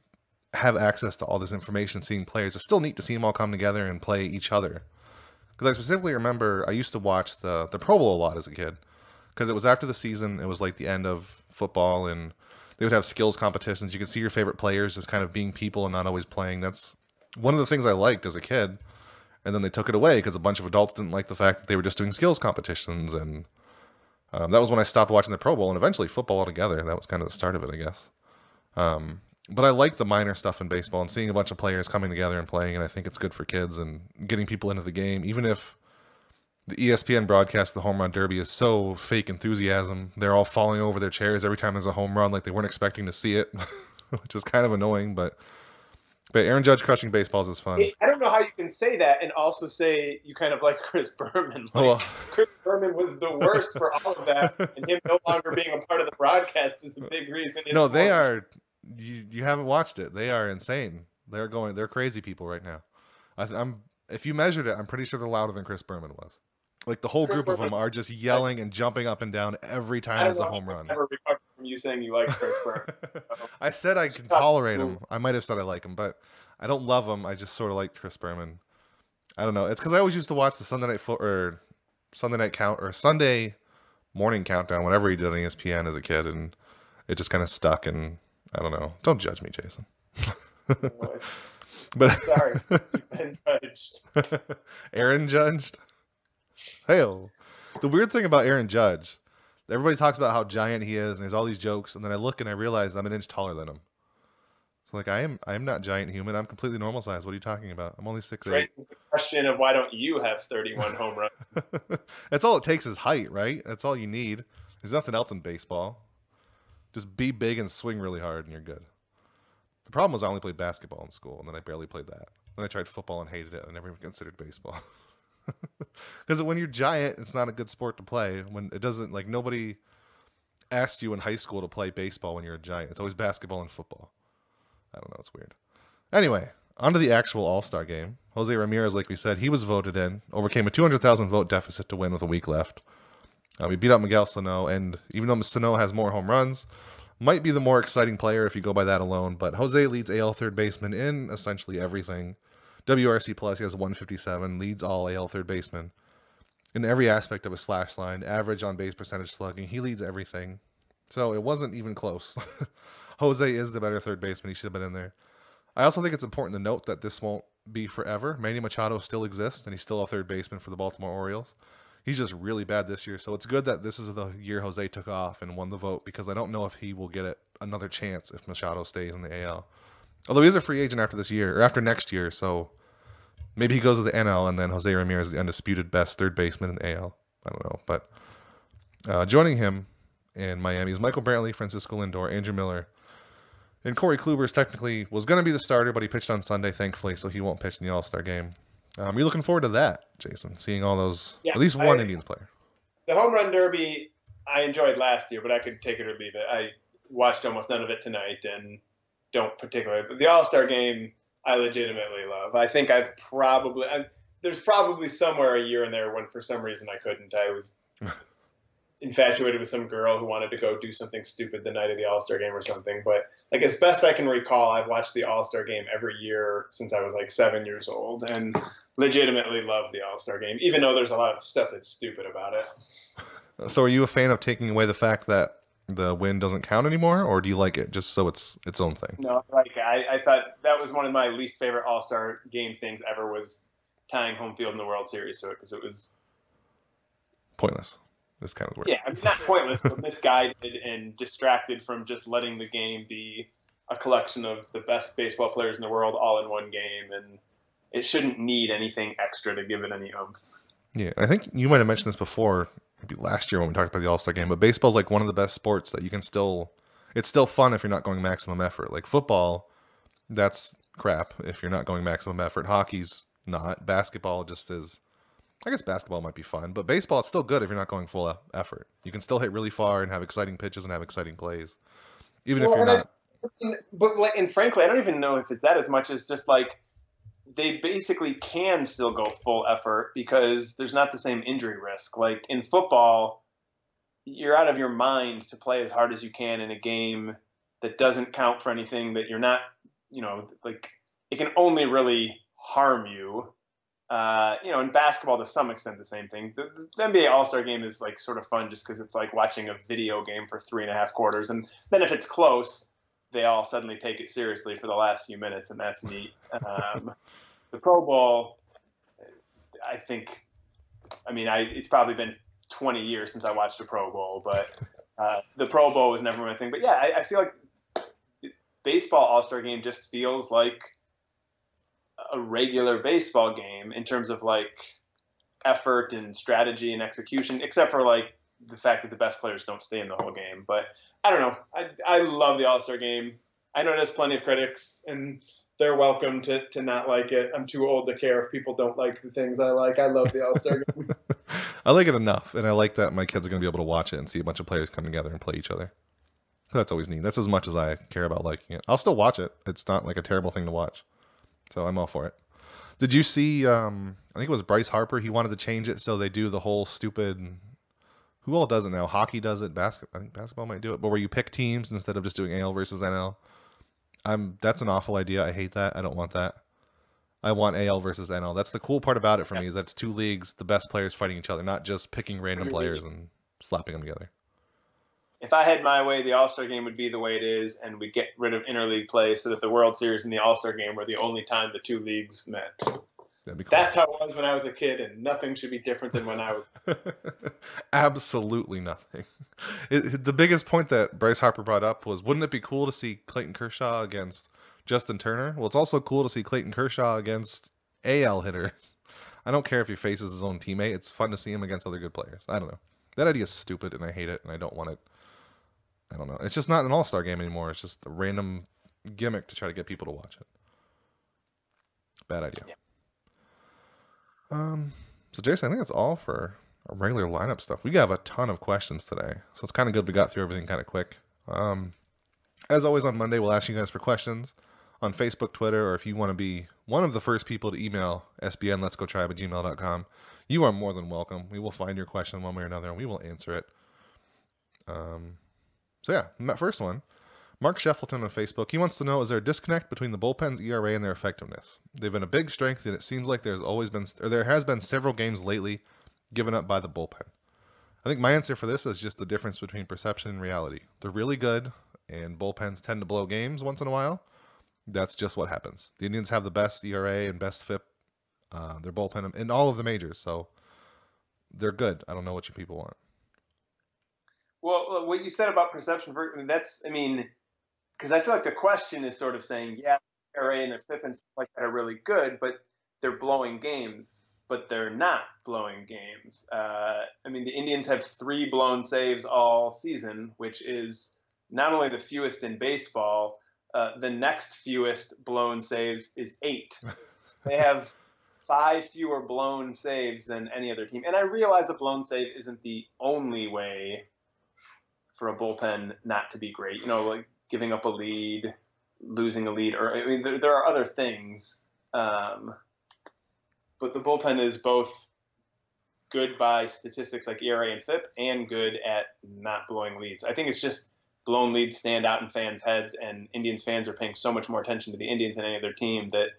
have access to all this information, seeing players, it's still neat to see them all come together and play each other. Because I specifically remember I used to watch the Pro Bowl a lot as a kid. Because it was after the season, it was like the end of football, and they would have skills competitions. You could see your favorite players as kind of being people and not always playing. That's one of the things I liked as a kid. And then they took it away because a bunch of adults didn't like the fact that they were just doing skills competitions. And that was when I stopped watching the Pro Bowl and eventually football altogether. That was kind of the start of it, I guess. But I like the minor stuff in baseball and seeing a bunch of players coming together and playing. And I think it's good for kids and getting people into the game. Even if the ESPN broadcast, the home run derby, is so fake enthusiasm. They're all falling over their chairs every time there's a home run, like they weren't expecting to see it, which is kind of annoying. But Aaron Judge crushing baseballs is fun. I don't know how you can say that and also say you kind of like Chris Berman. Chris Berman was the worst for all of that, and him no longer being a part of the broadcast is a big reason. No, they are. You haven't watched it. They are insane. They're crazy people right now. If you measured it, I'm pretty sure they're louder than Chris Berman was. Like the whole group of them are just yelling and jumping up and down every time there's a home run. I never recovered from you saying you like Chris Berman. I said I can tolerate him. I might have said I like him, but I don't love him. I just sort of like Chris Berman. I don't know. It's because I always used to watch the Sunday morning countdown, whatever he did on ESPN as a kid, and it just kind of stuck. And I don't know. Don't judge me, Jason. But sorry, you've been judged. Aaron judged. Hail. The weird thing about Aaron Judge, everybody talks about how giant he is, and there's all these jokes, and then I look and I realize I'm an inch taller than him. So like I am not giant human. I'm completely normal size. What are you talking about? I'm only 6'8". Raises the question of why don't you have 31 home runs? That's all it takes is height, right? That's all you need. There's nothing else in baseball. Just be big and swing really hard, and you're good. The problem was I only played basketball in school, and then I barely played that. Then I tried football and hated it. I never even considered baseball. Because when you're giant, it's not a good sport to play. When it doesn't, like, nobody asked you in high school to play baseball when you're a giant. It's always basketball and football. I don't know. It's weird. Anyway, on to the actual All-Star game. Jose Ramirez, like we said, he was voted in, overcame a 200,000 vote deficit to win with a week left. He beat out Miguel Sano, and even though Sano has more home runs, might be the more exciting player if you go by that alone. But Jose leads AL third baseman in essentially everything. WRC plus, he has 157, leads all AL third baseman. In every aspect of his slash line, average on base percentage slugging, he leads everything. So it wasn't even close. Jose is the better third baseman. He should have been in there. I also think it's important to note that this won't be forever. Manny Machado still exists, and he's still a third baseman for the Baltimore Orioles. He's just really bad this year. So it's good that this is the year Jose took off and won the vote, because I don't know if he will get it another chance if Machado stays in the AL. Although he is a free agent after this year, or after next year, so maybe he goes to the NL, and then Jose Ramirez is the undisputed best third baseman in the AL. I don't know. But joining him in Miami is Michael Brantley, Francisco Lindor, Andrew Miller. And Corey Kluber technically was going to be the starter, but he pitched on Sunday, thankfully, so he won't pitch in the All-Star game. You're looking forward to that, Jason, seeing all those, at least one Indians player. The home run derby I enjoyed last year, but I could take it or leave it. I watched almost none of it tonight and don't particularly. But the All-Star game, I legitimately love. I think there's probably somewhere a year in there when for some reason I couldn't. I was infatuated with some girl who wanted to go do something stupid the night of the All-Star game or something. But like as best I can recall, I've watched the All-Star game every year since I was like 7 years old and legitimately love the All-Star game, even though there's a lot of stuff that's stupid about it. So are you a fan of taking away the fact that the win doesn't count anymore, or do you like it just so it's its own thing? No, like I thought that was one of my least favorite All-Star game things ever, was tying home field in the World Series to it, because it was pointless. This kind of weird. Yeah, I mean, not pointless, but misguided and distracted from just letting the game be a collection of the best baseball players in the world all in one game, and it shouldn't need anything extra to give it any oomph. Yeah, I think you might have mentioned this before, maybe last year when we talked about the All-Star game, but baseball's like one of the best sports that you can still, it's still fun if you're not going maximum effort. Like football, that's crap if you're not going maximum effort. Hockey's not. Basketball just is. I guess basketball might be fun, but baseball it's still good if you're not going full effort. You can still hit really far and have exciting pitches and have exciting plays, even if you're not. But like, and frankly, I don't even know if it's that as much as just like they basically can still go full effort because there's not the same injury risk. Like in football, you're out of your mind to play as hard as you can in a game that doesn't count for anything, that you're not, like it can only really harm you. In basketball, to some extent, the same thing. The NBA All-Star Game is like sort of fun just because it's like watching a video game for 3.5 quarters. And then if it's close, they all suddenly take it seriously for the last few minutes, and that's neat. The Pro Bowl, I think, it's probably been 20 years since I watched a Pro Bowl, but the Pro Bowl was never my thing. But yeah, I feel like baseball All-Star Game just feels like a regular baseball game in terms of like effort and strategy and execution, except for like the fact that the best players don't stay in the whole game. But I don't know. I love the All-Star Game. I know it has plenty of critics, and they're welcome to not like it. I'm too old to care if people don't like the things I like. I love the All-Star Game. I like it enough, and I like that my kids are going to be able to watch it and see a bunch of players come together and play each other. That's always neat. That's as much as I care about liking it. I'll still watch it. It's not like a terrible thing to watch. So I'm all for it. Did you see, I think it was Bryce Harper, he wanted to change it so they do the whole stupid, who all does it now? Hockey does it, I think basketball might do it, but where you pick teams instead of just doing AL versus NL. That's an awful idea. I hate that. I don't want that. I want AL versus NL. That's the cool part about it for me, is that's two leagues, the best players fighting each other, not just picking random players and slapping them together. If I had my way, the All-Star Game would be the way it is, and we'd get rid of interleague play so that the World Series and the All-Star Game were the only time the two leagues met. That'd be cool. That's how it was when I was a kid, and nothing should be different than when I was. Absolutely nothing. The biggest point that Bryce Harper brought up was, wouldn't it be cool to see Clayton Kershaw against Justin Turner? Well, it's also cool to see Clayton Kershaw against AL hitters. I don't care if he faces his own teammate. It's fun to see him against other good players. I don't know. That idea is stupid, and I hate it, and I don't want it. I don't know. It's just not an all-star game anymore. It's just a random gimmick to try to get people to watch it. Bad idea. Yeah. So Jason, I think that's all for our regular lineup stuff. We have a ton of questions today, so it's kind of good we got through everything kind of quick. As always on Monday, we'll ask you guys for questions on Facebook, Twitter, or if you want to be one of the first people to email sbnletsgotribe@gmail.com, you are more than welcome. We will find your question one way or another, and we will answer it. So yeah, first one, Mark Sheffleton on Facebook. He wants to know, is there a disconnect between the bullpen's ERA and their effectiveness? They've been a big strength, and it seems like there has been several games lately given up by the bullpen. I think my answer for this is just the difference between perception and reality. They're really good, and bullpens tend to blow games once in a while. That's just what happens. The Indians have the best ERA and best FIP, their bullpen in all of the majors, so they're good. I don't know what you people want. Well, what you said about perception, because I feel like the question is sort of saying, yeah, ERA and their FIP and stuff like that are really good, but they're blowing games, but they're not blowing games. The Indians have 3 blown saves all season, which is not only the fewest in baseball, the next fewest blown saves is 8. They have 5 fewer blown saves than any other team. And I realize a blown save isn't the only way for a bullpen not to be great, like giving up a lead, losing a lead, or there are other things. But the bullpen is both good by statistics like ERA and FIP and good at not blowing leads. I think it's just blown leads stand out in fans' heads, and Indians fans are paying so much more attention to the Indians than any other team that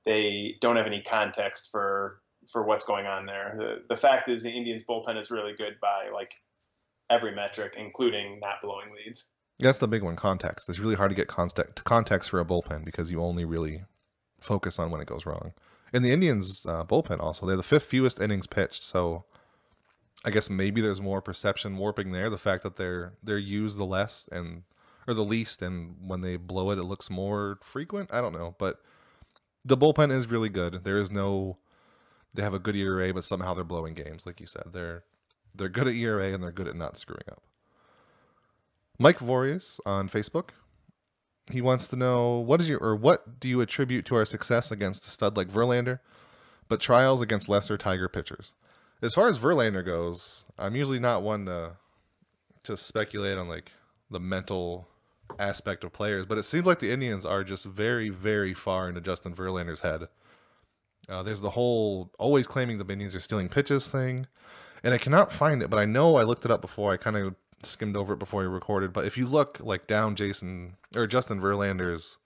they don't have any context for what's going on there. The fact is the Indians bullpen is really good by like every metric, including not blowing leads. That's the big one, context. It's really hard to get context for a bullpen because you only really focus on when it goes wrong. In the Indians' bullpen also, they're the 5th fewest innings pitched, so I guess maybe there's more perception warping there. The fact that they're used the least, and when they blow it, it looks more frequent. I don't know, but the bullpen is really good. They have a good ERA, but somehow they're blowing games, like you said. They're good at ERA, and they're good at not screwing up. Mike Vorius on Facebook, he wants to know, what do you attribute to our success against a stud like Verlander? but trials against lesser Tiger pitchers. As far as Verlander goes, I'm usually not one to speculate on like the mental aspect of players, but it seems like the Indians are just very, very far into Justin Verlander's head. There's the whole always claiming the Indians are stealing pitches thing, and I cannot find it, but I know I looked it up before. I kind of skimmed over it before we recorded, but if you look like down Justin Verlander's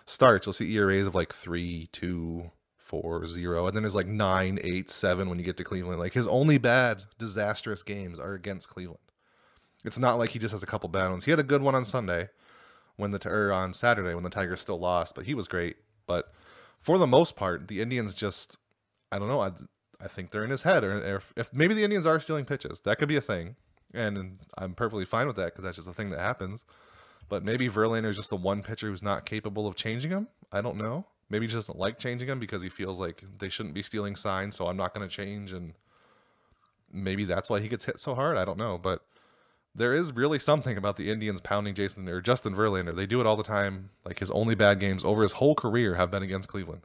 starts, you'll see ERAs of like 3.2, 4.0, and then there's like 9.87 when you get to Cleveland. Like his only bad, disastrous games are against Cleveland. It's not like he just has a couple bad ones. He had a good one on Sunday on Saturday when the Tigers still lost, but he was great. But for the most part, the Indians just, I don't know. I think they're in his head, or if maybe the Indians are stealing pitches, that could be a thing, and I'm perfectly fine with that because that's just a thing that happens. But maybe Verlander is just the one pitcher who's not capable of changing him. I don't know. Maybe he just doesn't like changing them because he feels like they shouldn't be stealing signs, so I'm not going to change, and maybe that's why he gets hit so hard. I don't know, but there is really something about the Indians pounding Justin Verlander. They do it all the time. Like his only bad games over his whole career have been against Cleveland.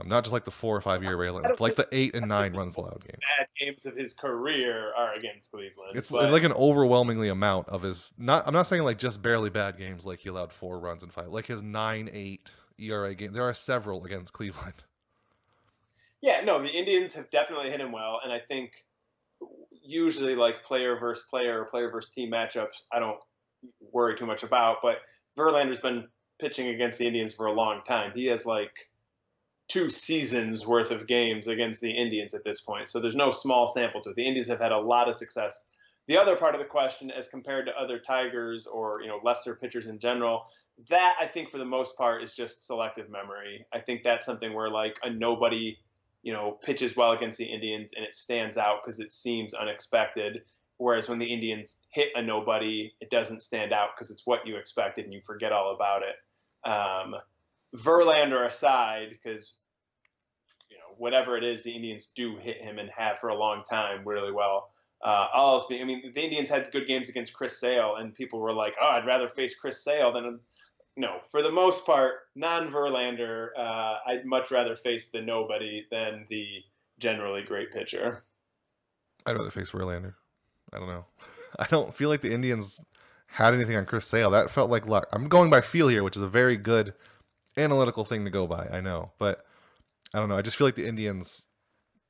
Not just like the 4 or 5 year railing, like the 8 and 9 runs allowed games. Bad games of his career are against Cleveland. It's like an overwhelmingly amount of his. I'm not saying like just barely bad games, like he allowed 4 runs in 5. Like his 9.8 ERA game. There are several against Cleveland. Yeah, no, the Indians have definitely hit him well, and I think usually like player versus player or player versus team matchups, I don't worry too much about. But Verlander's been pitching against the Indians for a long time. He has like 2 seasons worth of games against the Indians at this point. So there's no small sample to it. The Indians have had a lot of success. The other part of the question, as compared to other Tigers or, lesser pitchers in general, that I think for the most part is just selective memory. I think that's something where like a nobody, pitches well against the Indians and it stands out because it seems unexpected. Whereas when the Indians hit a nobody, it doesn't stand out because it's what you expected and you forget all about it. Verlander aside, because whatever it is, the Indians do hit him and have for a long time really well. The Indians had good games against Chris Sale, and people were like, "Oh, I'd rather face Chris Sale than." No, for the most part, non-Verlander, I'd much rather face the nobody than the generally great pitcher. I'd rather face Verlander. I don't know. I don't feel like the Indians had anything on Chris Sale. That felt like luck. I'm going by feel here, which is a very good analytical thing to go by, I know. But I don't know. I just feel like the Indians,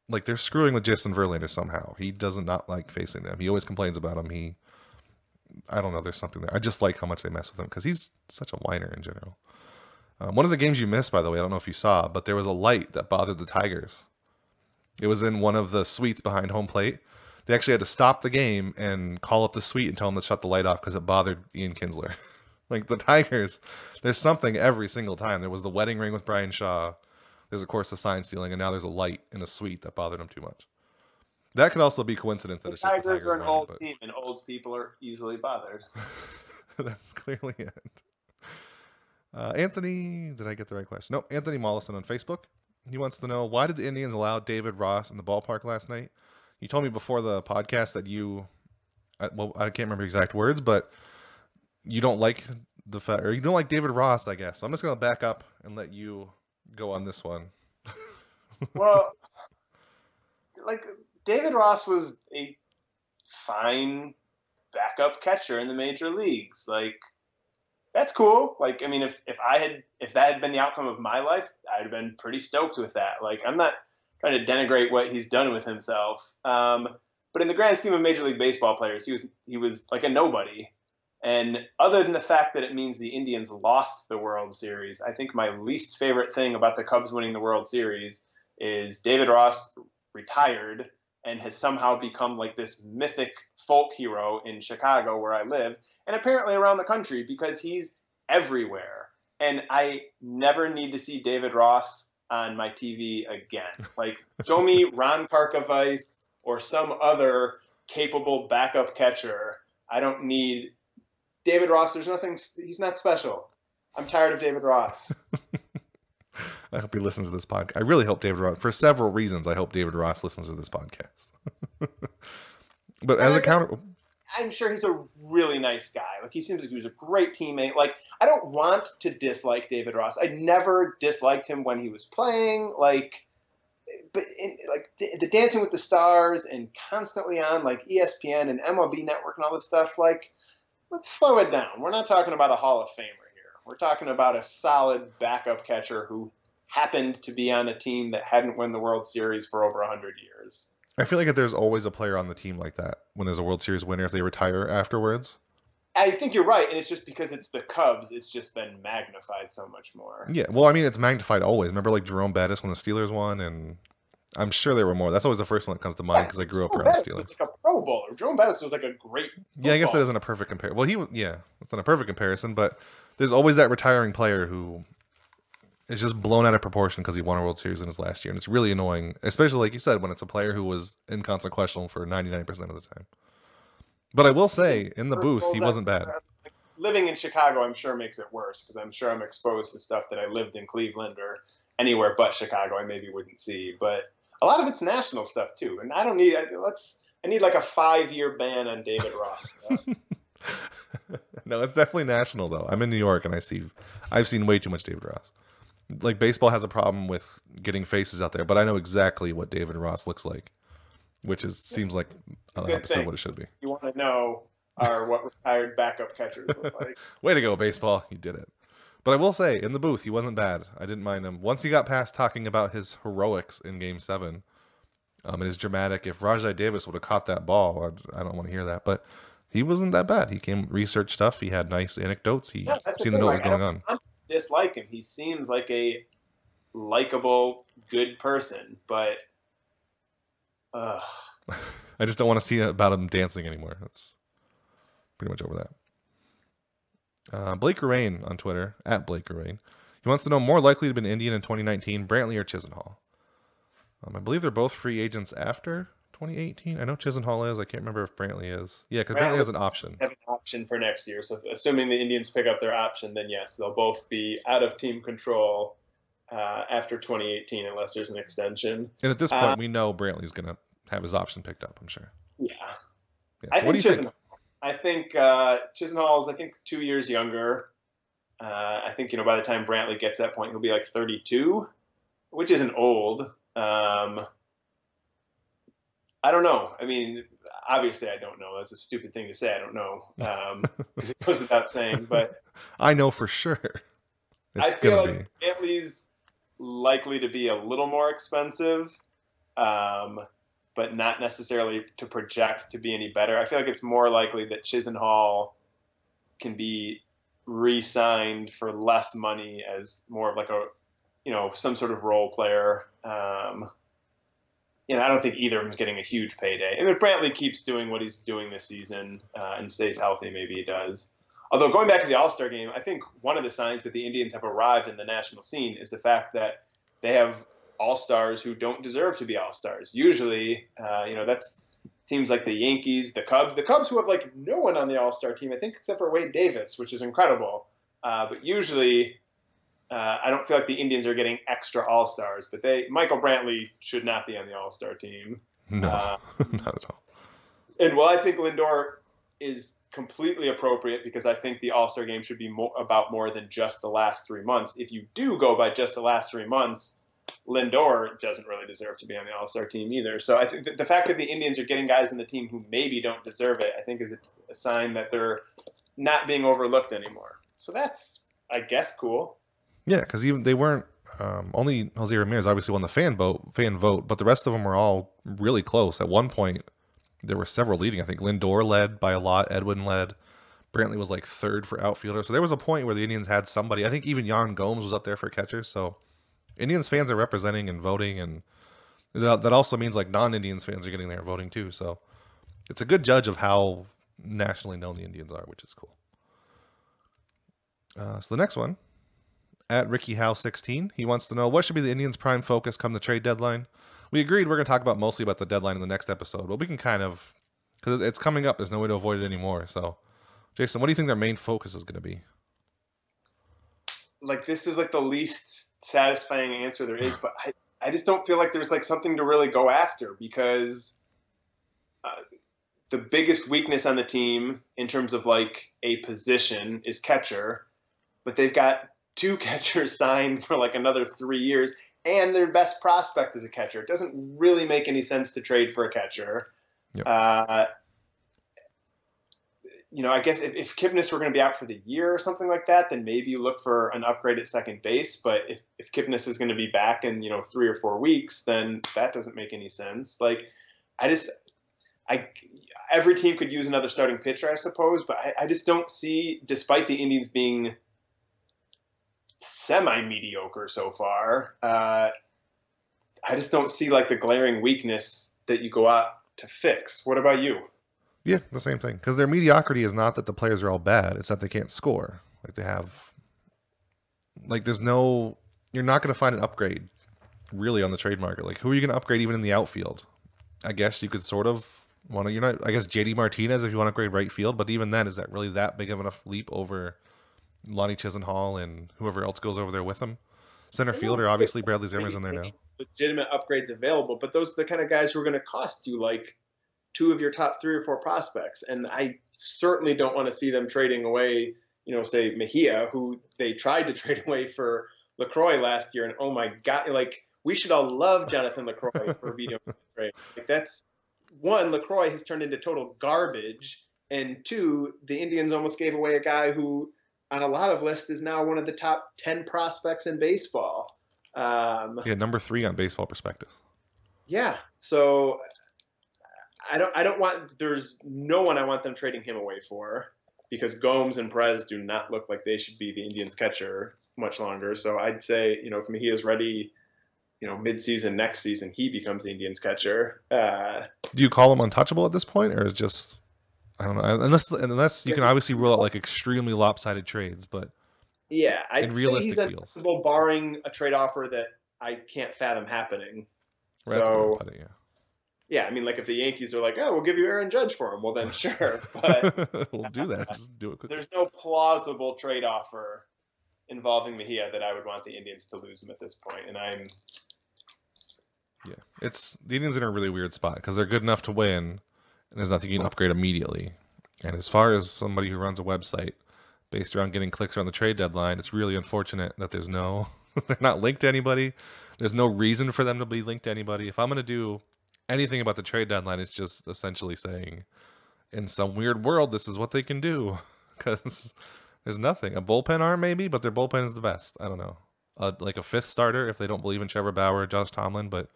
like they're screwing with Justin Verlander somehow. He does not like facing them. He always complains about him. I don't know. There's something there. I just like how much they mess with him because he's such a whiner in general. One of the games you missed, by the way, I don't know if you saw, but there was a light that bothered the Tigers. It was in one of the suites behind home plate. They actually had to stop the game and call up the suite and tell them to shut the light off because it bothered Ian Kinsler. Like the Tigers, there's something every single time. There was the wedding ring with Brian Shaw. There's, of course, the sign stealing, and now there's a light in a suite that bothered him too much. That could also be coincidence that it's just the Tigers are an old team, and old people are easily bothered. That's clearly it. Anthony, did I get the right question? No, Anthony Mollison on Facebook. He wants to know, why did the Indians allow David Ross in the ballpark last night? You told me before the podcast that I can't remember exact words, but you don't like you don't like David Ross, I guess. So I'm just going to back up and let you go on this one. Well, like David Ross was a fine backup catcher in the major leagues. Like, that's cool. Like, I mean, if that had been the outcome of my life, I'd have been pretty stoked with that. Like, I'm not trying to denigrate what he's done with himself. But in the grand scheme of Major League Baseball players, he was like a nobody. And other than the fact that it means the Indians lost the World Series, I think my least favorite thing about the Cubs winning the World Series is David Ross retired and has somehow become like this mythic folk hero in Chicago, where I live, and apparently around the country, because he's everywhere. And I never need to see David Ross on my TV again. Like, show me Ron Karkovice or some other capable backup catcher. I don't need David Ross. There's nothing. He's not special. I'm tired of David Ross. I hope he listens to this podcast. I really hope David Ross, for several reasons, I hope David Ross listens to this podcast. But as a counter, I'm sure he's a really nice guy. Like, he seems like he was a great teammate. Like, I don't want to dislike David Ross. I never disliked him when he was playing. Like, like the Dancing with the Stars and constantly on like ESPN and MLB Network and all this stuff, like let's slow it down. We're not talking about a Hall of Famer here. We're talking about a solid backup catcher who happened to be on a team that hadn't won the World Series for over 100 years. I feel like if there's always a player on the team like that when there's a World Series winner, if they retire afterwards. I think you're right, and it's just because it's the Cubs, it's just been magnified so much more. Yeah, well, I mean, it's magnified always. Remember, like Jerome Bettis when the Steelers won, and I'm sure there were more. That's always the first one that comes to mind because I grew up around Bettis Steelers. was like a Pro Bowler. Jerome Bettis was like a great. Yeah, I guess that isn't a perfect comparison. Well, it's not a perfect comparison, but there's always that retiring player who is just blown out of proportion because he won a World Series in his last year, and it's really annoying, especially like you said, when it's a player who was inconsequential for 99% of the time. But I will say, in the booth, he wasn't bad. Living in Chicago, I'm sure makes it worse because I'm sure I'm exposed to stuff that I lived in Cleveland or anywhere but Chicago I maybe wouldn't see. But a lot of it's national stuff too, and I need like a 5-year ban on David Ross stuff. No, it's definitely national though. I'm in New York and I've seen way too much David Ross. Like baseball has a problem with getting faces out there, but I know exactly what David Ross looks like, which seems like the opposite of what it should be. You want to know what retired backup catchers look like. Way to go, baseball. You did it. But I will say, in the booth, he wasn't bad. I didn't mind him. Once he got past talking about his heroics in Game 7, and his dramatic, if Rajai Davis would have caught that ball, I don't want to hear that. But he wasn't that bad. He came research stuff. He had nice anecdotes. He seemed to know what was going on. I don't dislike him. He seems like a likable, good person, but I just don't want to see about him dancing anymore. That's pretty much over that. Blake Rain on Twitter, at Blake Rain. He wants to know more likely to have been Indian in 2019, Brantley or Chisenhall. I believe they're both free agents after 2018. I know Chisenhall is. I can't remember if Brantley is. Yeah, because Brantley has an option. Have an option for next year. So assuming the Indians pick up their option, then yes, they'll both be out of team control after 2018 unless there's an extension. And at this point, we know Brantley's going to have his option picked up, I'm sure. Yeah. So I think Chisenhall. I think Chisenhall is, 2 years younger. I think, by the time Brantley gets to that point, he'll be like 32, which isn't old. I don't know. I mean, obviously I don't know. That's a stupid thing to say. I don't know. Because it goes without saying, but I know for sure. I feel like Brantley's likely to be a little more expensive. But not necessarily to project to be any better. I feel like it's more likely that Chisenhall can be re-signed for less money as more of like some sort of role player. I don't think either of them is getting a huge payday. And if Brantley keeps doing what he's doing this season and stays healthy, maybe he does. Although going back to the All-Star game, I think one of the signs that the Indians have arrived in the national scene is the fact that they have all-stars who don't deserve to be all-stars. Usually, that's teams like the Yankees, the Cubs who have like no one on the all-star team, I think, except for Wade Davis, which is incredible. But usually, I don't feel like the Indians are getting extra all-stars, but Michael Brantley should not be on the all-star team. No, not at all. And while I think Lindor is completely appropriate because I think the all-star game should be about more than just the last 3 months. If you do go by just the last 3 months, Lindor doesn't really deserve to be on the All-Star team either. So I think the fact that the Indians are getting guys in the team who maybe don't deserve it, I think is a sign that they're not being overlooked anymore. So that's, I guess, cool. Yeah, because even they weren't only Jose Ramirez obviously won the fan vote, but the rest of them were all really close. At one point, there were several leading. I think Lindor led by a lot. Edwin led. Brantley was like third for outfielder. So there was a point where the Indians had somebody. I think even Yan Gomes was up there for catchers. So Indians fans are representing and voting, and that also means like non-Indians fans are getting there and voting too. So it's a good judge of how nationally known the Indians are, which is cool. So the next one, at Ricky Howe 16, he wants to know what should be the Indians' prime focus come the trade deadline. We agreed we're going to talk about mostly about the deadline in the next episode, but we can kind of, because it's coming up, there's no way to avoid it anymore. So, Jason, what do you think their main focus is going to be? Like, this is like the least satisfying answer there is, but I just don't feel like there's like something to really go after because the biggest weakness on the team in terms of like a position is catcher, but they've got 2 catchers signed for like another 3 years and their best prospect is a catcher. It doesn't really make any sense to trade for a catcher. Yep. I guess if Kipnis were going to be out for the year or something like that, then maybe you look for an upgrade at second base. But if Kipnis is going to be back in 3 or 4 weeks, then that doesn't make any sense. Like, every team could use another starting pitcher, I suppose, but I just don't see, despite the Indians being semi-mediocre so far, I just don't see like the glaring weakness that you go out to fix. What about you? Yeah, the same thing. Because their mediocrity is not that the players are all bad; it's that they can't score. Like they have, like you're not going to find an upgrade really on the trade market. Like who are you going to upgrade even in the outfield? I guess you could sort of want to. I guess JD Martinez if you want to upgrade right field, but even then, is that really that big of enough leap over Lonnie Chisenhall and whoever else goes over there with him? Center fielder, obviously Bradley Zimmer's in there now. Legitimate upgrades available, but those are the kind of guys who are going to cost you like 2 of your top 3 or 4 prospects. And I certainly don't want to see them trading away, say Mejia, who they tried to trade away for LaCroix last year. And oh my God, like we should all love Jonathan LaCroix for a video trade. Like that's one, LaCroix has turned into total garbage. And 2, the Indians almost gave away a guy who on a lot of lists is now one of the top 10 prospects in baseball. Number 3 on Baseball Prospectus. Yeah. So there's no one I want them trading him away for because Gomes and Perez do not look like they should be the Indians catcher much longer. So I'd say, if Mejia's ready, mid-season next season, he becomes the Indians catcher. Do you call him untouchable at this point or is just, I don't know, unless you can obviously rule out like extremely lopsided trades, but yeah, I'd say he's deals. Untouchable barring a trade offer that I can't fathom happening. Right, so, yeah, I mean, like if the Yankees are like, oh, we'll give you Aaron Judge for him, well then sure, but we'll do that. Just do it quickly. There's no plausible trade offer involving Mejia that I would want the Indians to lose him at this point, and the Indians are in a really weird spot because they're good enough to win, and there's nothing you can upgrade immediately. And as far as somebody who runs a website based around getting clicks around the trade deadline, it's really unfortunate that they're not linked to anybody. There's no reason for them to be linked to anybody. If I'm going to do anything about the trade deadline, it's just essentially saying, in some weird world, this is what they can do. Because there's nothing. A bullpen arm, maybe, but their bullpen is the best. I don't know. Like a 5th starter if they don't believe in Trevor Bauer or Josh Tomlin, but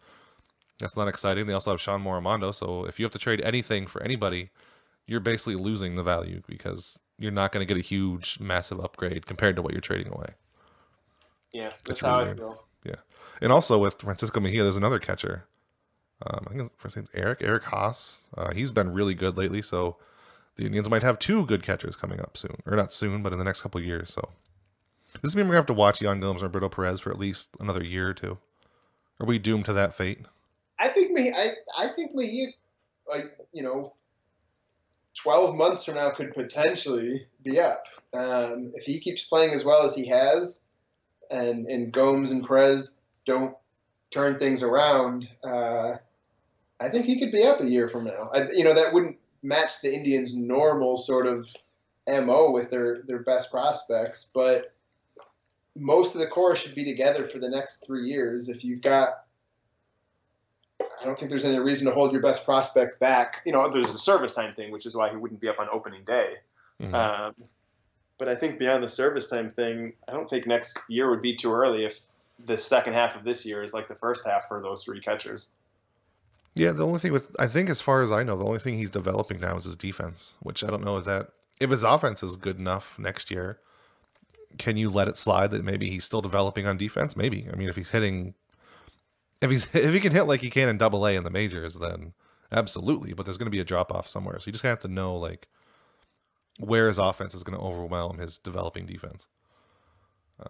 that's not exciting. They also have Sean Morimondo, so if you have to trade anything for anybody, you're basically losing the value because you're not going to get a huge, massive upgrade compared to what you're trading away. Yeah, that's how I feel. Yeah. And also with Francisco Mejia, there's another catcher. I think his first name's Eric Haas. He's been really good lately, so the Indians might have 2 good catchers coming up soon. Or not soon, but in the next couple of years. So this means we're going to have to watch Yan Gomes or Roberto Perez for at least another year or 2. Are we doomed to that fate? I think Mejia, like, 12 months from now could potentially be up. If he keeps playing as well as he has, and Gomes and Perez don't turn things around, I think he could be up a year from now. That wouldn't match the Indians' normal sort of MO with their best prospects, but most of the core should be together for the next 3 years. If you've got, I don't think there's any reason to hold your best prospect back. There's the service time thing, which is why he wouldn't be up on opening day. Mm-hmm. But I think beyond the service time thing, I don't think next year would be too early if the second half of this year is like the first half for those 3 catchers. Yeah, the only thing I think as far as I know, the only thing he's developing now is his defense, which I don't know if his offense is good enough next year, can you let it slide that maybe he's still developing on defense? Maybe. I mean, if he can hit like he can in Double-A in the majors, then absolutely. But there's going to be a drop off somewhere, so you just have to know like where his offense is going to overwhelm his developing defense.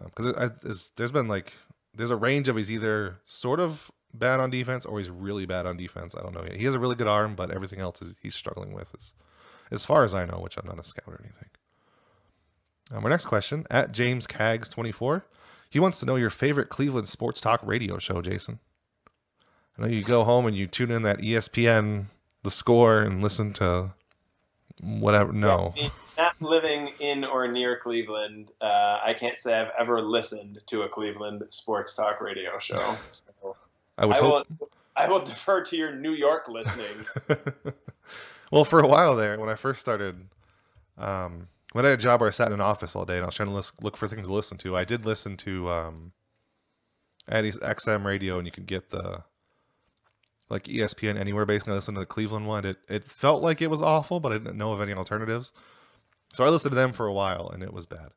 Because there's a range of he's either sort of bad on defense or he's really bad on defense. I don't know yet. He has a really good arm, but everything else he's struggling with, as far as I know, which I'm not a scout or anything. Our next question, at James Cags 24, he wants to know your favorite Cleveland sports talk radio show, Jason. I know you go home and you tune in that ESPN, The Score, and listen to whatever. No. not living in or near Cleveland, I can't say I've ever listened to a Cleveland sports talk radio show. So I would hope. I will defer to your New York listening. Well, for a while there, when I first started, when I had a job where I sat in an office all day and I was trying to look for things to listen to, I did listen to Eddie's XM radio, and you could get the like ESPN Anywhere. Basically, I listened to the Cleveland one. It felt like it was awful, but I didn't know of any alternatives. So I listened to them for a while, and it was bad.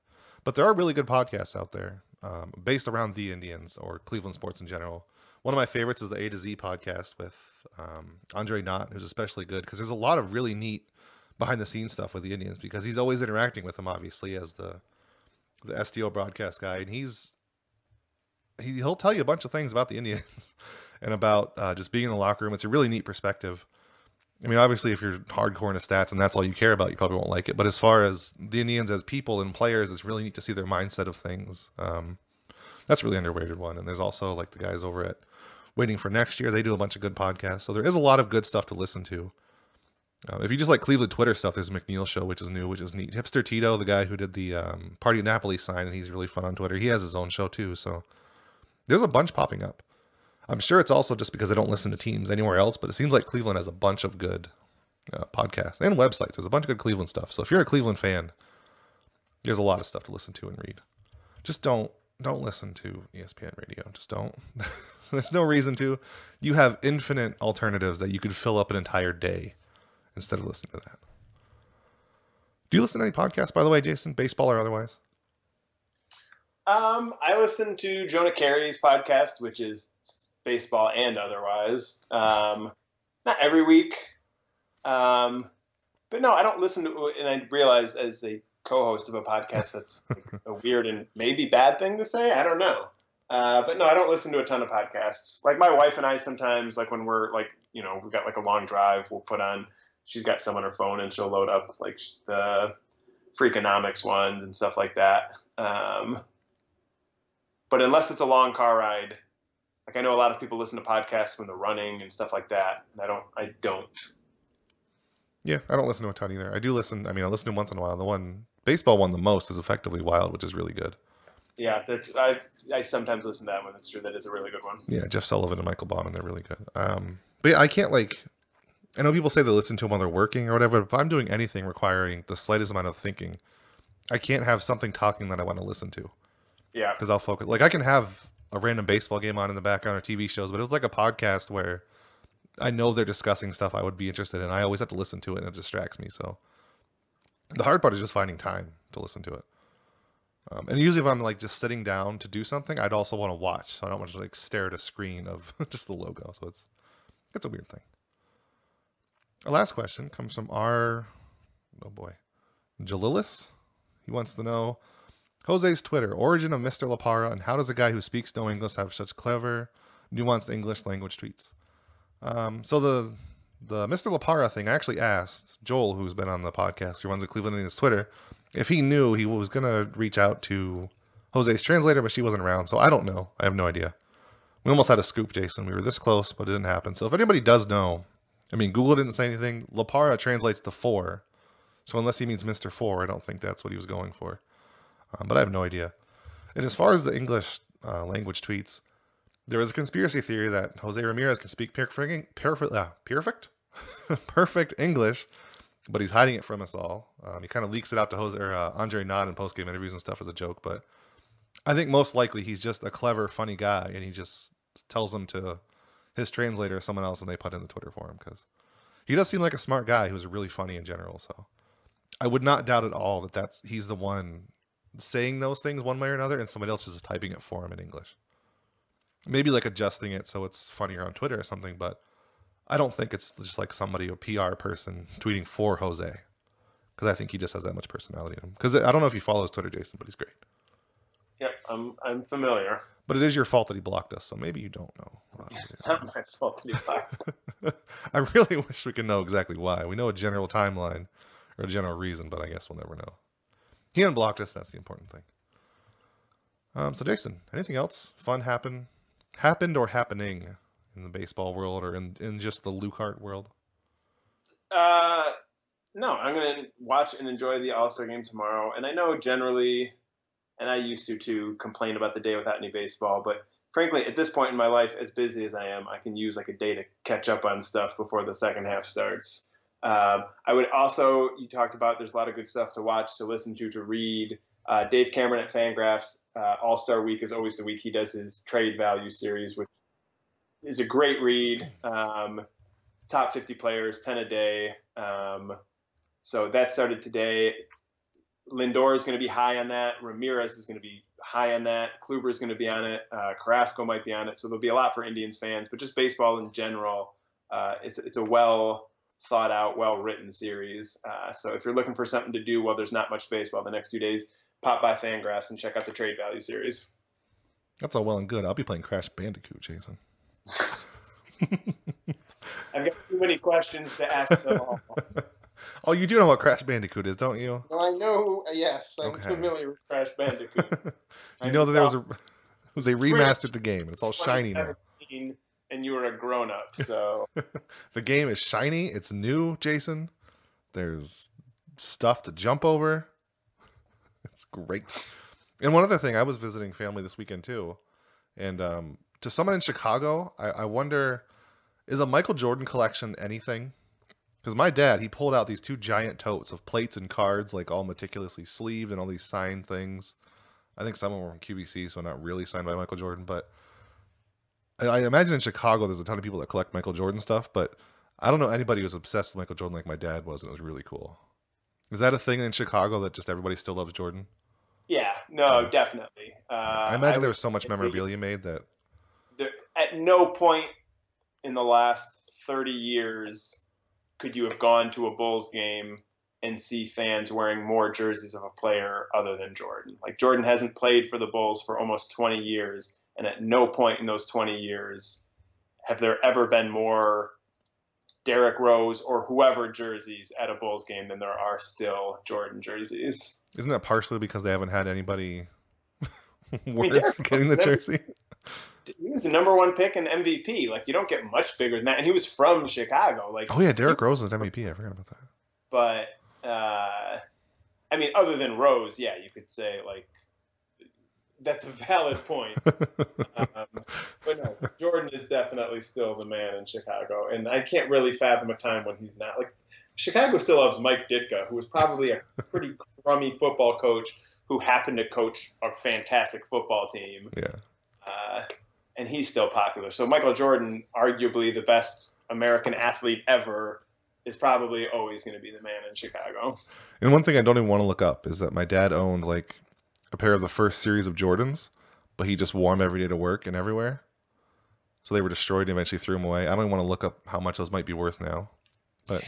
But there are really good podcasts out there based around the Indians or Cleveland sports in general. One of my favorites is the A to Z podcast with Andre Knott, who's especially good because there's a lot of really neat behind-the-scenes stuff with the Indians because he's always interacting with them, obviously, as the STO broadcast guy. And he'll tell you a bunch of things about the Indians and about just being in the locker room. It's a really neat perspective. I mean, obviously, if you're hardcore into stats and that's all you care about, you probably won't like it. But as far as the Indians as people and players, it's really neat to see their mindset of things. That's a really underrated one. And there's also like the guys over at Waiting for Next Year. They do a bunch of good podcasts. So there is a lot of good stuff to listen to. If you just like Cleveland Twitter stuff, there's a McNeil show, which is new, which is neat. Hipster Tito, the guy who did the Party at Napoli sign, and he's really fun on Twitter. He has his own show too. So there's a bunch popping up. I'm sure it's also just because I don't listen to teams anywhere else, but it seems like Cleveland has a bunch of good podcasts and websites. There's a bunch of good Cleveland stuff. So if you're a Cleveland fan, there's a lot of stuff to listen to and read. Just don't listen to ESPN radio. Just don't. There's no reason to. You have infinite alternatives that you could fill up an entire day instead of listening to that. Do you listen to any podcasts, by the way, Jason, baseball or otherwise? I listen to Jonah Carey's podcast, which is baseball and otherwise. Not every week. But no, I don't listen to, and I realize as a co-host of a podcast, that's like a weird and maybe bad thing to say. I don't know. But no, I don't listen to a ton of podcasts. Like my wife and I sometimes, like when we're like, you know, we've got like a long drive, we'll put on, she's got some on her phone and she'll load up like the Freakonomics ones and stuff like that. But unless it's a long car ride, like I know a lot of people listen to podcasts when they're running and stuff like that. And I don't. Yeah, I don't listen to a ton either. I do listen. I mean, I listen to them once in a while. The baseball one the most is Effectively Wild, which is really good. Yeah, I sometimes listen to that one. That's true. That is a really good one. Yeah, Jeff Sullivan and Michael Bauman, they're really good. But yeah, I can't I know people say they listen to them while they're working or whatever, but if I'm doing anything requiring the slightest amount of thinking, I can't have something talking that I want to listen to. Yeah. Because I'll focus. Like I can have a random baseball game on in the background or TV shows, but it was like a podcast where I know they're discussing stuff I would be interested in. I always have to listen to it and it distracts me. So the hard part is just finding time to listen to it. And usually if I'm like just sitting down to do something, I'd also want to watch. So I don't want to like stare at a screen of just the logo. So it's a weird thing. Our last question comes from Jalilis. He wants to know Jose's Twitter, origin of Mr. La Parra, and how does a guy who speaks no English have such clever, nuanced English language tweets? So the Mr. La Parra thing, I actually asked Joel, who's been on the podcast, who runs the Cleveland Indians Twitter, if he knew he was going to reach out to Jose's translator, but she wasn't around. So I don't know. I have no idea. We almost had a scoop, Jason. We were this close, but it didn't happen. So if anybody does know, I mean, Google didn't say anything. La Parra translates to 4. So unless he means Mr. 4, I don't think that's what he was going for. But I have no idea. And as far as the English language tweets, there is a conspiracy theory that Jose Ramirez can speak perfect English, but he's hiding it from us all. He kind of leaks it out to Andre Knott in post-game interviews and stuff as a joke. But I think most likely he's just a clever, funny guy, and he just tells them to his translator or someone else, and they put in the Twitter for him because he does seem like a smart guy who's really funny in general. So I would not doubt at all that he's the one saying those things one way or another, and somebody else is typing it for him in English. Maybe like adjusting it so it's funnier on Twitter or something, but I don't think it's just like somebody, a PR person, tweeting for Jose, because I think he just has that much personality in him. Because I don't know if he follows Twitter, Jason, but he's great. Yep, I'm familiar. But it is your fault that he blocked us, so maybe you don't know. It's not my fault that he blocked us. I really wish we could know exactly why. We know a general timeline or a general reason, but I guess we'll never know. He unblocked us. That's the important thing. So Jason, anything else fun happened or happening in the baseball world or in just the Luke Hart world? No, I'm going to watch and enjoy the All-Star game tomorrow. And I know generally, and I used to complain about the day without any baseball, but frankly, at this point in my life, as busy as I am, I can use like a day to catch up on stuff before the second half starts. I would also, you talked about there's a lot of good stuff to watch, to listen to read. Dave Cameron at Fangraphs, All-Star Week is always the week he does his trade value series, which is a great read. Top 50 players, 10 a day. So that started today. Lindor is going to be high on that. Ramirez is going to be high on that. Kluber is going to be on it. Carrasco might be on it. So there'll be a lot for Indians fans, but just baseball in general. It's a well thought out, well written series. So if you're looking for something to do while there's not much baseball the next 2 days, pop by Fangraphs and check out the trade value series. That's all well and good. I'll be playing Crash Bandicoot, Jason. I've got too many questions to ask them all. Oh, you do know what Crash Bandicoot is, don't you? No, I know. Yes, I'm familiar with Crash Bandicoot. You know that there was they remastered the game and it's all shiny now. And you were a grown-up, so the game is shiny. It's new, Jason. There's stuff to jump over. It's great. And one other thing, I was visiting family this weekend too, and to someone in Chicago, I wonder, is a Michael Jordan collection anything? Because my dad, he pulled out these 2 giant totes of plates and cards, like all meticulously sleeved and all these signed things. I think some of them were from QVC, so not really signed by Michael Jordan. But I imagine in Chicago, there's a ton of people that collect Michael Jordan stuff. But I don't know anybody who's obsessed with Michael Jordan like my dad was, and it was really cool. Is that a thing in Chicago that just everybody still loves Jordan? Yeah, no, definitely. I imagine there was so much memorabilia made that at no point in the last 30 years could you have gone to a Bulls game and see fans wearing more jerseys of a player other than Jordan. Like, Jordan hasn't played for the Bulls for almost 20 years, and at no point in those 20 years have there ever been more Derrick Rose or whoever jerseys at a Bulls game than there are still Jordan jerseys. Isn't that partially because they haven't had anybody worth getting the jersey? He was the #1 pick and MVP. Like, you don't get much bigger than that. And he was from Chicago. Like, oh yeah, Derrick Rose was MVP. I forgot about that. But I mean, other than Rose, yeah, you could say like that's a valid point. But no, Jordan is definitely still the man in Chicago, and I can't really fathom a time when he's not. Like, Chicago still loves Mike Ditka, who was probably a pretty crummy football coach who happened to coach a fantastic football team. Yeah. And he's still popular. So Michael Jordan, arguably the best American athlete ever, is probably always going to be the man in Chicago. And one thing I don't even want to look up is that my dad owned like a pair of the first series of Jordans, but he just wore them every day to work and everywhere. So they were destroyed and eventually threw them away. I don't even want to look up how much those might be worth now. But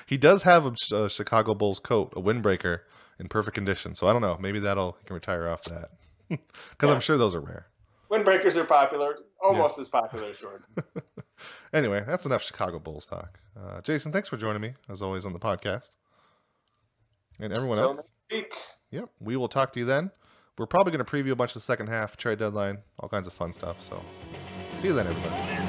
he does have a Chicago Bulls coat, a windbreaker, in perfect condition. So I don't know. Maybe he can retire off that. Because I'm sure those are rare. Windbreakers are popular, almost as popular as Jordan. Anyway, that's enough Chicago Bulls talk. Jason, thanks for joining me, as always, on the podcast. And everyone else. Next week. Yep, we will talk to you then. We're probably going to preview a bunch of the second half, trade deadline, all kinds of fun stuff. So see you then, everybody.